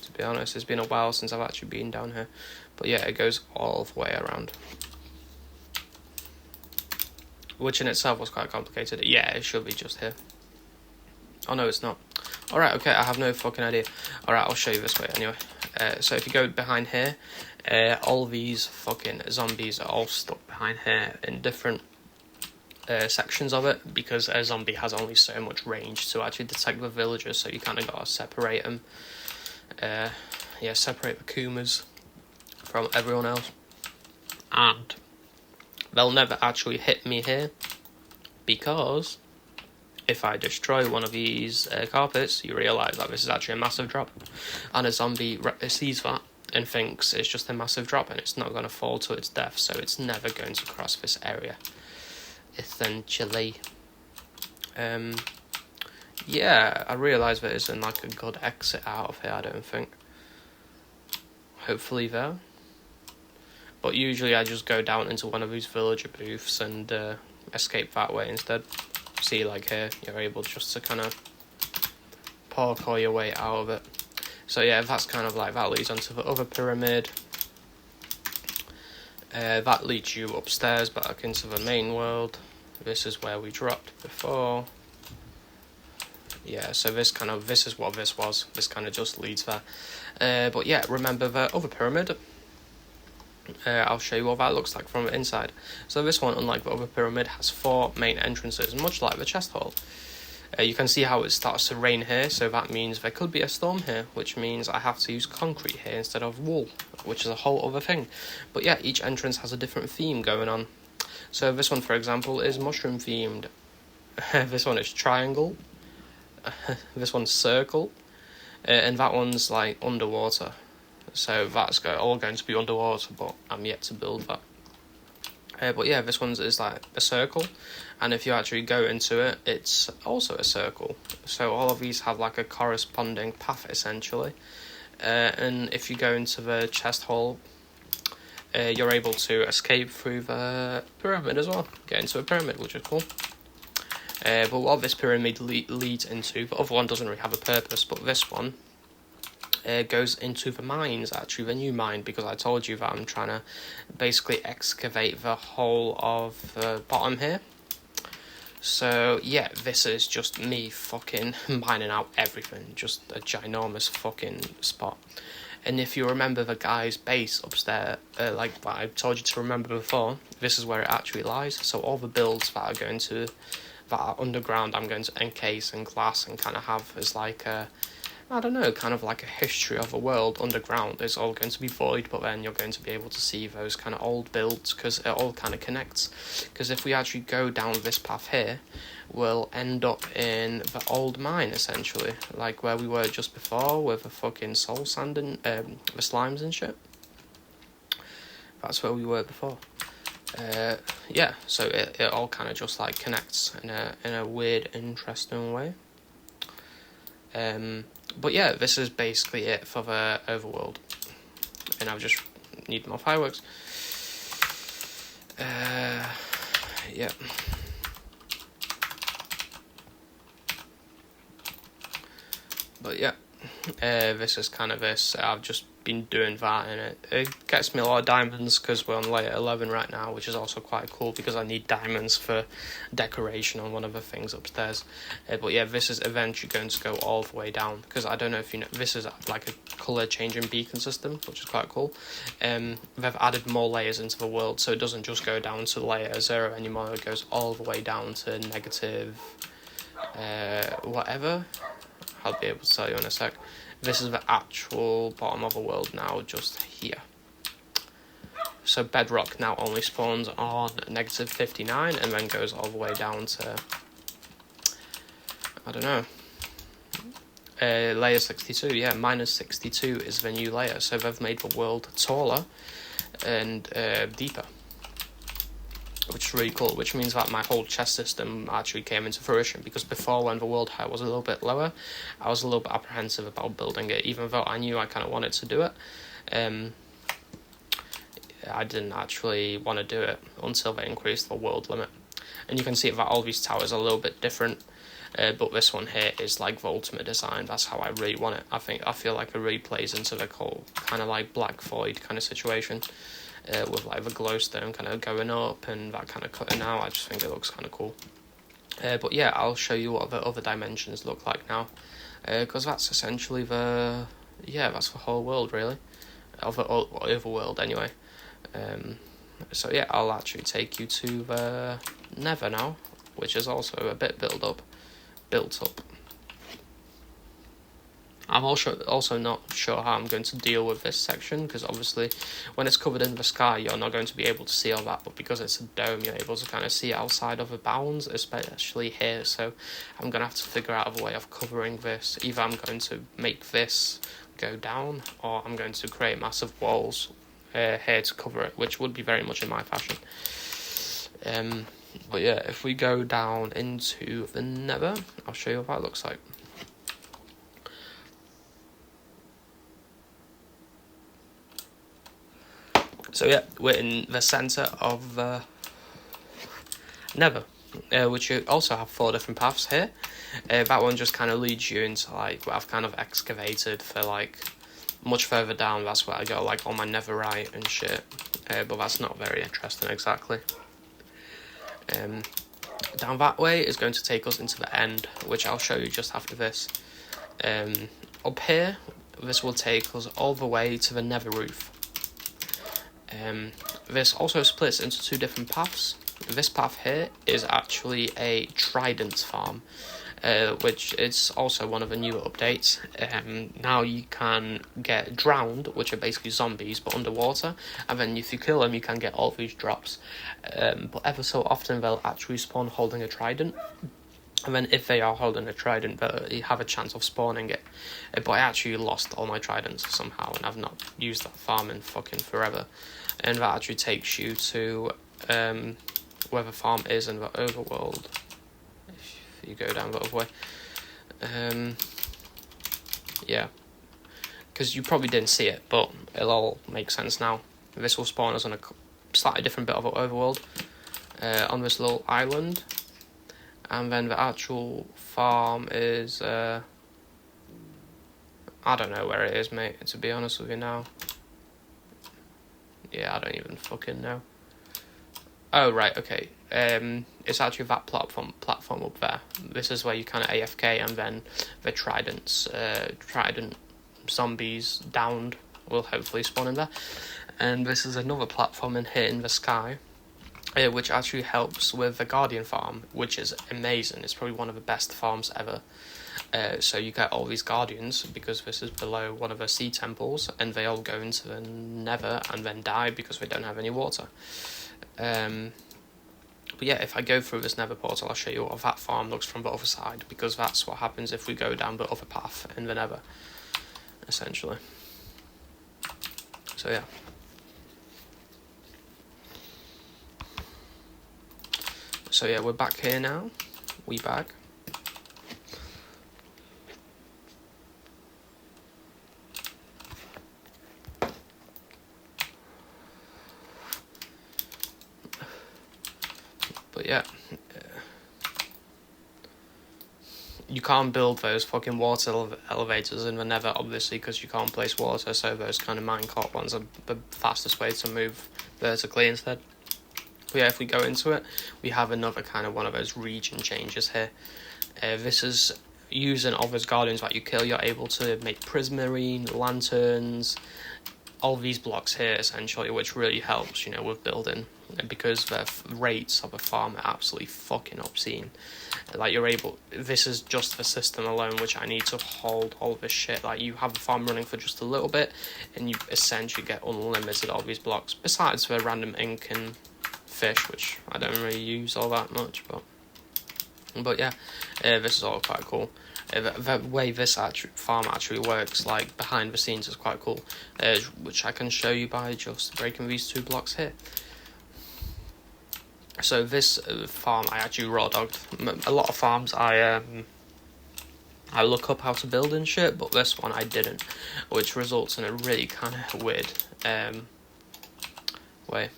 To be honest, it's been a while since I've actually been down here. But yeah, it goes all the way around. Which in itself was quite complicated. Yeah, it should be just here. Oh no, it's not. Alright, okay, I have no fucking idea. Alright, I'll show you this way anyway. So if you go behind here, all these fucking zombies are all stuck behind here in different sections of it, because a zombie has only so much range to actually detect the villagers, so you kind of gotta separate them. Yeah, separate the Kumas from everyone else. And they'll never actually hit me here, because if I destroy one of these carpets, you realise that this is actually a massive drop. And a zombie sees that and thinks it's just a massive drop and it's not going to fall to its death, so it's never going to cross this area. Essentially. Yeah, I realise there isn't like a good exit out of here, I don't think. Hopefully though. But usually I just go down into one of these villager booths and escape that way instead. See, like here, you're able just to kind of parkour your way out of it. So yeah, that's kind of like, that leads onto the other pyramid. That leads you upstairs back into the main world. This is where we dropped before. Yeah, so this is what this was. This kind of just leads there. But yeah, remember the other pyramid. I'll show you what that looks like from the inside. So this one, unlike the other pyramid, has 4 main entrances, much like the chest hall. You can see how it starts to rain here, so that means there could be a storm here, which means I have to use concrete here instead of wool, which is a whole other thing. But yeah, each entrance has a different theme going on. So this one, for example, is mushroom themed. This one is triangle. This one's circle. And that one's like underwater. So that's all going to be underwater, but I'm yet to build that. But yeah, this one is like a circle, and if you actually go into it, it's also a circle. So all of these have like a corresponding path essentially. And if you go into the chest hole, you're able to escape through the pyramid as well. Get into a pyramid, which is cool. But what this pyramid leads into, the other one doesn't really have a purpose, but this one goes into the mines, actually, the new mine, because I told you that I'm trying to basically excavate the whole of the bottom here. So yeah, this is just me fucking mining out everything, just a ginormous fucking spot. And if you remember the guy's base upstairs, like what I told you to remember before, this is where it actually lies. So all the builds that are underground, I'm going to encase in glass and kind of have as like a, I don't know, kind of like a history of the world underground. It's all going to be void, but then you're going to be able to see those kind of old builds, because it all kind of connects. Because if we actually go down this path here, we'll end up in the old mine, essentially. Like where we were just before, with the fucking soul sand and the slimes and shit. That's where we were before. Yeah, so it all kind of just like connects in a weird, interesting way. But yeah, this is basically it for the overworld, and I just need more fireworks. Yeah. But yeah, this is kind of this. I've just been doing that, and it gets me a lot of diamonds because we're on layer 11 right now, which is also quite cool because I need diamonds for decoration on one of the things upstairs. But yeah, this is eventually going to go all the way down, because I don't know if you know, this is like a colour changing beacon system, which is quite cool. They've added more layers into the world, so it doesn't just go down to layer 0 anymore, it goes all the way down to negative whatever. I'll be able to tell you in a sec. This is the actual bottom of the world now, just here. So bedrock now only spawns on negative 59 and then goes all the way down to, I don't know, layer 62. Yeah, minus 62 is the new layer. So they've made the world taller and deeper, which is really cool, which means that my whole chest system actually came into fruition, because before, when the world height was a little bit lower, I was a little bit apprehensive about building it, even though I knew I kind of wanted to do it. I didn't actually want to do it until they increased the world limit. And you can see that all these towers are a little bit different, but this one here is like the ultimate design. That's how I really want it. I feel like it really plays into the whole kind of like black void kind of situation. With like the glowstone kind of going up and that kind of cutting out. I just think it looks kind of cool. But yeah, I'll show you what the other dimensions look like now, because that's essentially that's the whole world really, of the overworld anyway. So yeah, I'll actually take you to the Nether now, which is also a bit built up. I'm also not sure how I'm going to deal with this section, because obviously when it's covered in the sky, you're not going to be able to see all that, but because it's a dome, you're able to kind of see outside of the bounds, especially here. So I'm going to have to figure out a way of covering this. Either I'm going to make this go down, or I'm going to create massive walls here to cover it, which would be very much in my fashion. But yeah, if we go down into the Nether, I'll show you what that looks like. So yeah, we're in the centre of Nether, which you also have 4 different paths here. That one just kind of leads you into like what I've kind of excavated for like much further down. That's where I got like all my netherite and shit, but that's not very interesting exactly. Down that way is going to take us into the end, which I'll show you just after this. Up here, this will take us all the way to the nether roof. This also splits into 2 different paths. This path here is actually a trident farm, which is also one of the newer updates. Now you can get drowned, which are basically zombies but underwater, and then if you kill them you can get all these drops. But ever so often they'll actually spawn holding a trident. And then if they are holding a trident, they have a chance of spawning it. But I actually lost all my tridents somehow, and I've not used that farm in fucking forever. And that actually takes you to where the farm is in the overworld. If you go down the other way. Yeah. Because you probably didn't see it, but it'll all make sense now. This will spawn us on a slightly different bit of the overworld. On this little island. And then the actual farm is, I don't know where it is, mate, to be honest with you now. Yeah, I don't even fucking know. Oh, right, okay. It's actually that platform up there. This is where you kind of AFK, and then the trident zombies downed will hopefully spawn in there. And this is another platform in here in the sky. Which actually helps with the Guardian farm, which is amazing. It's probably one of the best farms ever. So you get all these Guardians, because this is below one of the sea temples, and they all go into the Nether and then die because they don't have any water. But yeah, if I go through this Nether portal, I'll show you what that farm looks from the other side, because that's what happens if we go down the other path in the Nether, essentially. So yeah. So yeah, we're back here now. We back. But yeah. You can't build those fucking water elevators in the Nether, obviously, because you can't place water, so those kind of minecart ones are the fastest way to move vertically instead. But yeah, if we go into it, we have another kind of one of those region changes here. This is using all those guardians that you kill. You're able to make prismarine, lanterns, all these blocks here essentially, which really helps, you know, with building, because the rates of a farm are absolutely fucking obscene. Like, you're able, this is just the system alone, which I need to hold all this shit. Like, you have a farm running for just a little bit, and you essentially get unlimited all these blocks, besides the random ink and fish, which I don't really use all that much, but yeah, this is all quite cool. The way this farm actually works, like behind the scenes, is quite cool, which I can show you by just breaking these 2 blocks here. So this farm I actually raw dogged. A lot of farms I look up how to build and shit, but this one I didn't, which results in a really kind of weird way.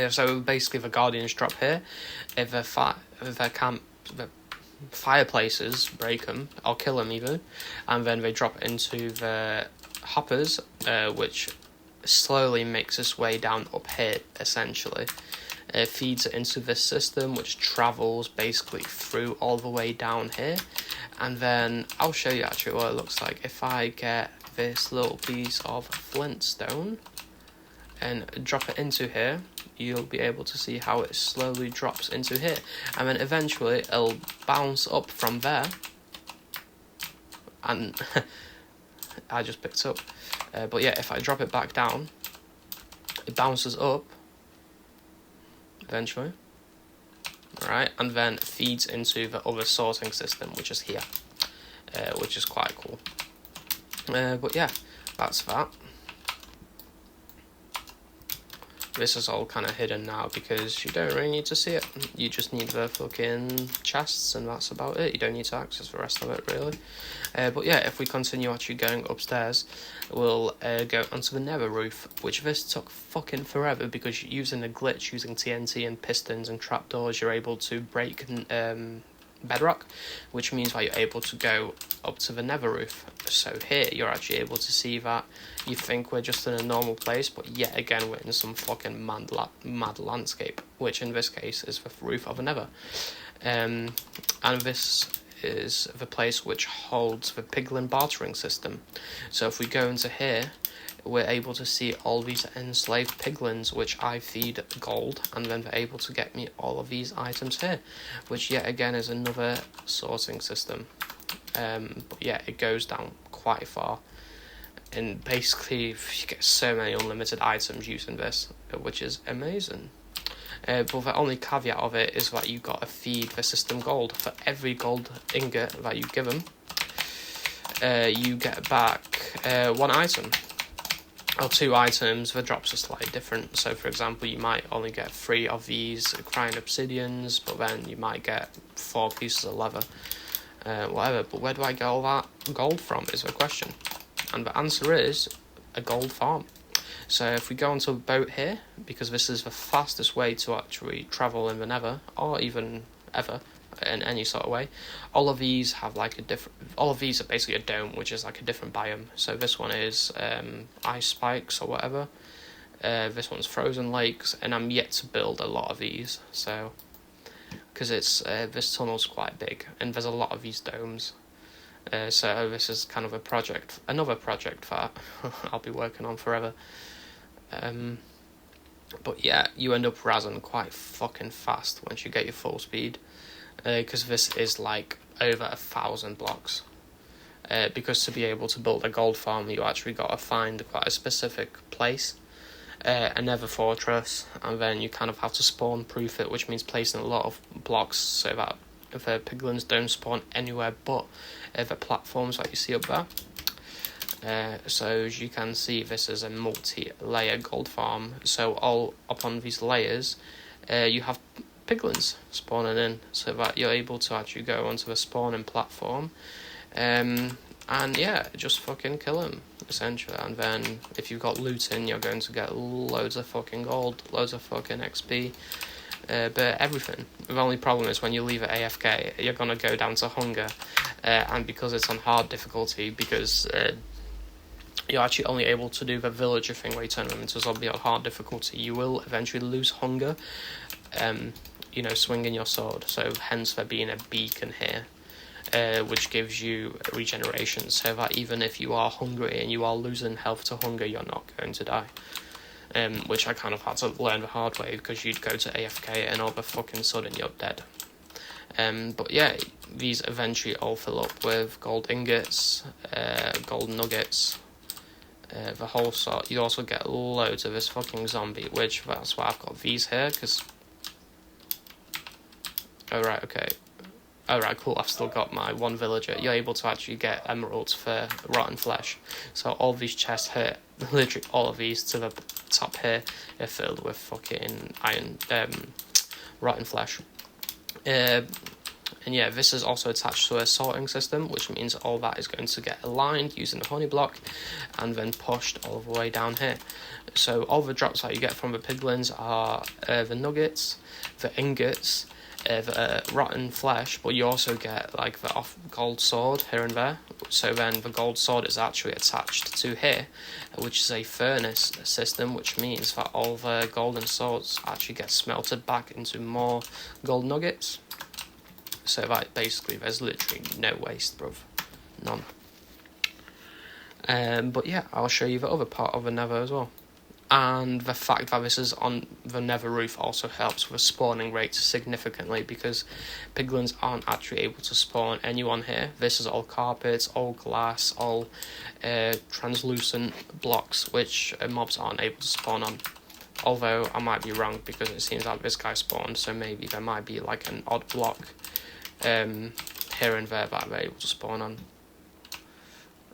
So basically the guardians drop here. If the fireplaces break them, I'll kill them even, and then they drop into the hoppers, which slowly makes its way down up here essentially. It feeds it into this system, which travels basically through all the way down here, and then I'll show you actually what it looks like. If I get this little piece of flintstone and drop it into here, you'll be able to see how it slowly drops into here, and then eventually it'll bounce up from there, and I just picked up, but yeah, if I drop it back down, it bounces up eventually, right, and then feeds into the other sorting system, which is here, which is quite cool. But yeah, that's that. This is all kind of hidden now because you don't really need to see it. You just need the fucking chests, and that's about it. You don't need to access the rest of it, really. But yeah, if we continue actually going upstairs, we'll go onto the nether roof, which this took fucking forever because using a glitch, using TNT and pistons and trapdoors, you're able to break bedrock, which means that you're able to go up to the nether roof. So here you're actually able to see that you think we're just in a normal place, but yet again we're in some fucking mad landscape, which in this case is the roof of a nether. And this is the place which holds the piglin bartering system. So if we go into here, we're able to see all these enslaved piglins, which I feed gold, and then they're able to get me all of these items here, which yet again is another sorting system. But yeah, it goes down quite far, and basically you get so many unlimited items using this, which is amazing. But the only caveat of it is that you've got to feed the system gold. For every gold ingot that you give them, you get back 1 item. Or 2 items. The drops are slightly different. So for example, you might only get 3 of these crying obsidians, but then you might get 4 pieces of leather. Whatever. But where do I get all that gold from is the question. And the answer is a gold farm. So if we go onto a boat here, because this is the fastest way to actually travel in the Nether, or even ever, in any sort of way, all of these have like a different, all of these are basically a dome, which is like a different biome. So this one is ice spikes or whatever, this one's frozen lakes, and I'm yet to build a lot of these, so, because it's, this tunnel's quite big, and there's a lot of these domes. So this is kind of a project, another project that I'll be working on forever. But yeah, you end up razzing quite fucking fast once you get your full speed, because this is like over 1,000 blocks. Because to be able to build a gold farm, you actually got to find quite a specific place, a nether fortress, and then you kind of have to spawn proof it, which means placing a lot of blocks so that the piglins don't spawn anywhere but the platforms that you see up there. So as you can see, this is a multi-layer gold farm. So all up on these layers, you have piglins spawning in, so that you're able to actually go onto the spawning platform, and yeah, just fucking kill them essentially. And then if you've got looting, you're going to get loads of fucking gold, loads of fucking XP. But everything. The only problem is when you leave it AFK, you're gonna go down to hunger, and because it's on hard difficulty, because you're actually only able to do the villager thing where you turn them into a zombie on hard difficulty, you will eventually lose hunger, you know, swinging your sword. So hence there being a beacon here, which gives you regeneration, so that even if you are hungry and you are losing health to hunger, you're not going to die. Which I kind of had to learn the hard way, because you'd go to AFK and all of a fucking sudden you're dead. But yeah, these eventually all fill up with gold ingots, gold nuggets, the whole sort. You also get loads of this fucking zombie, which that's why I've got these here, because... Oh right, okay. Alright, cool, I've still got my 1 villager. You're able to actually get emeralds for rotten flesh. So all these chests here, literally all of these to the top here, are filled with fucking iron, rotten flesh. And yeah, this is also attached to a sorting system, which means all that is going to get aligned using the honey block, and then pushed all the way down here. So all the drops that you get from the piglins are the nuggets, the ingots, the rotten flesh, but you also get like the off gold sword here and there. So then the gold sword is actually attached to here, which is a furnace system, which means that all the golden swords actually get smelted back into more gold nuggets. So that basically there's literally no waste, bruv, none. But yeah, I'll show you the other part of the nether as well. And the fact that this is on the nether roof also helps with spawning rates significantly, because piglins aren't actually able to spawn anyone here. This is all carpets, all glass, all translucent blocks, which mobs aren't able to spawn on. Although I might be wrong, because it seems like this guy spawned, so maybe there might be like an odd block here and there that they're able to spawn on.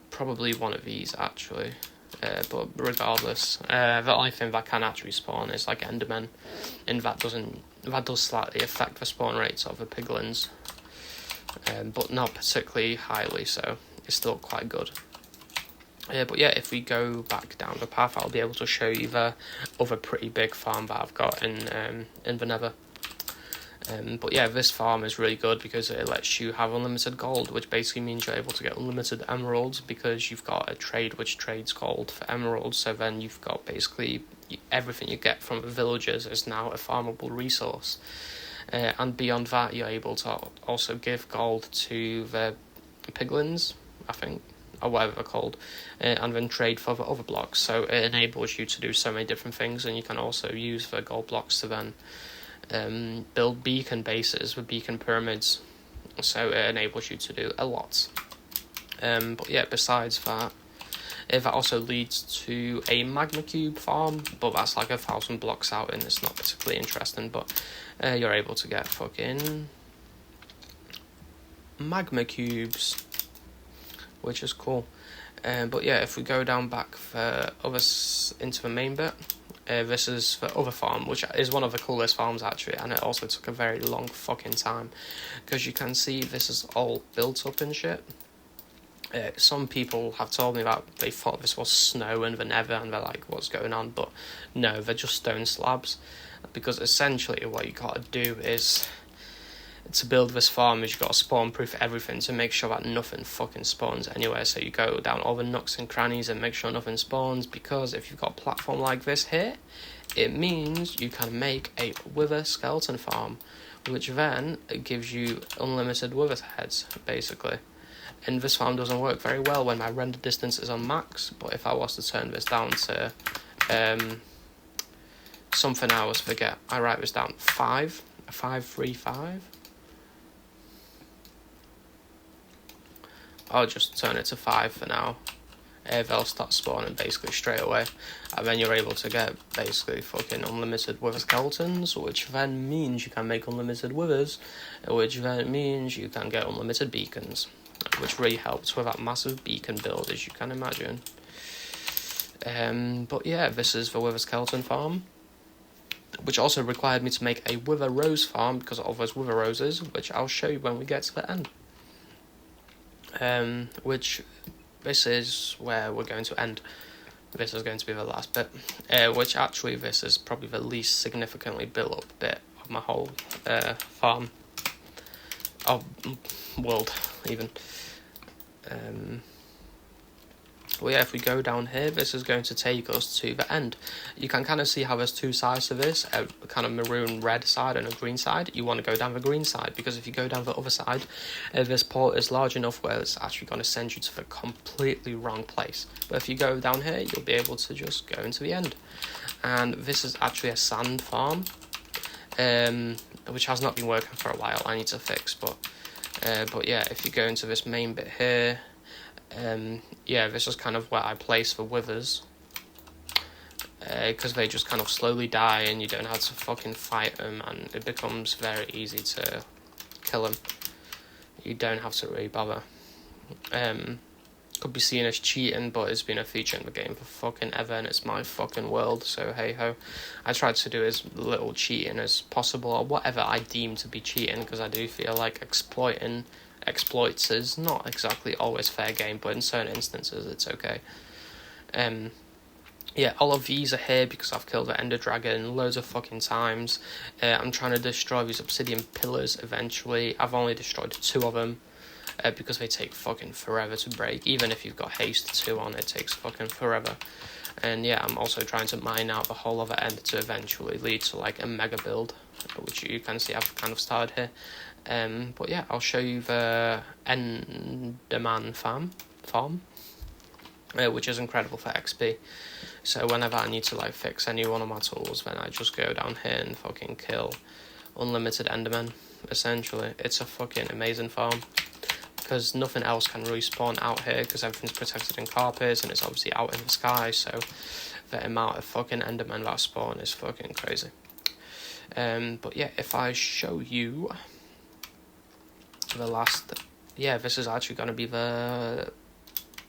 Probably one of these actually. But regardless, the only thing that can actually spawn is like endermen, and that does slightly affect the spawn rates of the piglins, but not particularly highly, so it's still quite good. But yeah, if we go back down the path, I'll be able to show you the other pretty big farm that I've got in the nether. But yeah, this farm is really good because it lets you have unlimited gold, which basically means you're able to get unlimited emeralds, because you've got a trade which trades gold for emeralds. So then you've got basically everything you get from the villagers is now a farmable resource. And beyond that, you're able to also give gold to the piglins, I think. or whatever they're called, and then trade for the other blocks. So it enables you to do so many different things, and you can also use the gold blocks to then build beacon bases with beacon pyramids. So it enables you to do a lot. But yeah, besides that, that also leads to a magma cube farm, but that's like 1,000 blocks out, and it's not particularly interesting. But you're able to get fucking magma cubes, which is cool. But yeah, if we go down back for into the main bit, this is the other farm, which is one of the coolest farms actually, and it also took a very long fucking time, because you can see this is all built up and shit. Some people have told me that they thought this was snow and the nether, and they're like, what's going on? But no, they're just stone slabs, because essentially what you gotta do is, to build this farm, is you gotta spawn proof everything to make sure that nothing fucking spawns anywhere. So you go down all the nooks and crannies and make sure nothing spawns, because if you've got a platform like this here, it means you can make a wither skeleton farm, which then gives you unlimited wither heads, basically. And this farm doesn't work very well when my render distance is on max, but if I was to turn this down to something I always forget, I write this down, 535. I'll just turn it to 5 for now. They'll start spawning basically straight away, and then you're able to get basically fucking unlimited wither skeletons, which then means you can make unlimited withers, which then means you can get unlimited beacons, which really helps with that massive beacon build, as you can imagine. But yeah, this is the wither skeleton farm, which also required me to make a wither rose farm because of those wither roses, which I'll show you when we get to the end. Which this is where we're going to end. This is going to be the last bit, which actually this is probably the least significantly built up bit of my whole farm, world even. Well, yeah, if we go down here, this is going to take us to the end. You can kind of see how there's two sides to this, a kind of maroon red side and a green side. You want to go down the green side, because if you go down the other side, this port is large enough where it's actually going to send you to the completely wrong place. But if you go down here, you'll be able to just go into the end. And this is actually a sand farm, which has not been working for a while. I need to fix, but yeah, if you go into this main bit here, yeah, this is kind of where I place the withers, because they just kind of slowly die and you don't have to fucking fight them, and it becomes very easy to kill them. You don't have to really bother. Could be seen as cheating, but it's been a feature in the game for fucking ever, and it's my fucking world, so hey ho. I tried to do as little cheating as possible, or whatever I deem to be cheating, because I do feel like exploits is not exactly always fair game, but in certain instances it's okay. Yeah, all of these are here because I've killed the ender dragon loads of fucking times. I'm trying to destroy these obsidian pillars eventually. I've only destroyed 2 of them, because they take fucking forever to break. Even if you've got haste 2 on, it takes fucking forever. And yeah, I'm also trying to mine out the whole other end to eventually lead to like a mega build, which you can see I've kind of started here. But yeah, I'll show you the Enderman farm, which is incredible for XP. So whenever I need to like fix any one of my tools, then I just go down here and fucking kill unlimited Endermen. Essentially, it's a fucking amazing farm, because nothing else can really spawn out here, because everything's protected in carpets and it's obviously out in the sky. So the amount of fucking Endermen that spawn is fucking crazy. But yeah, if I show you the last, yeah, this is actually going to be the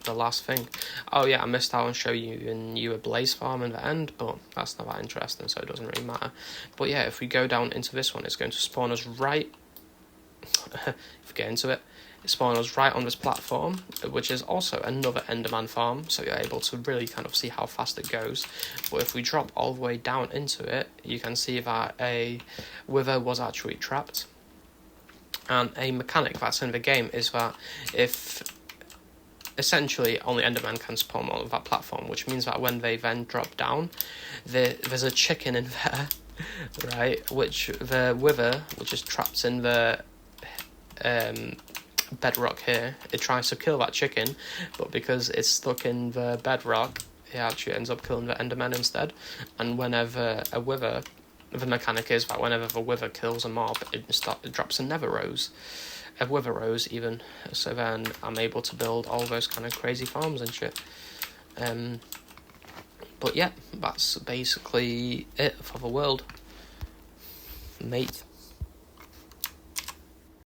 last thing. Oh yeah, I missed out on showing you a blaze farm in the end, but that's not that interesting, so it doesn't really matter. But yeah, if we go down into this one, it's going to spawn us right if we get into it, it spawns us right on this platform, which is also another Enderman farm, so you're able to really kind of see how fast it goes. But if we drop all the way down into it, you can see that a wither was actually trapped. And a mechanic that's in the game is that if essentially only Enderman can spawn on that platform, which means that when they then drop down, there's a chicken in there, right? Which the wither, which is trapped in the bedrock here, it tries to kill that chicken, but because it's stuck in the bedrock, it actually ends up killing the enderman instead. And whenever a wither, the mechanic is that whenever the wither kills a mob, it drops a nether rose, a wither rose even, so then I'm able to build all those kind of crazy farms and shit. But yeah, that's basically it for the world, mate.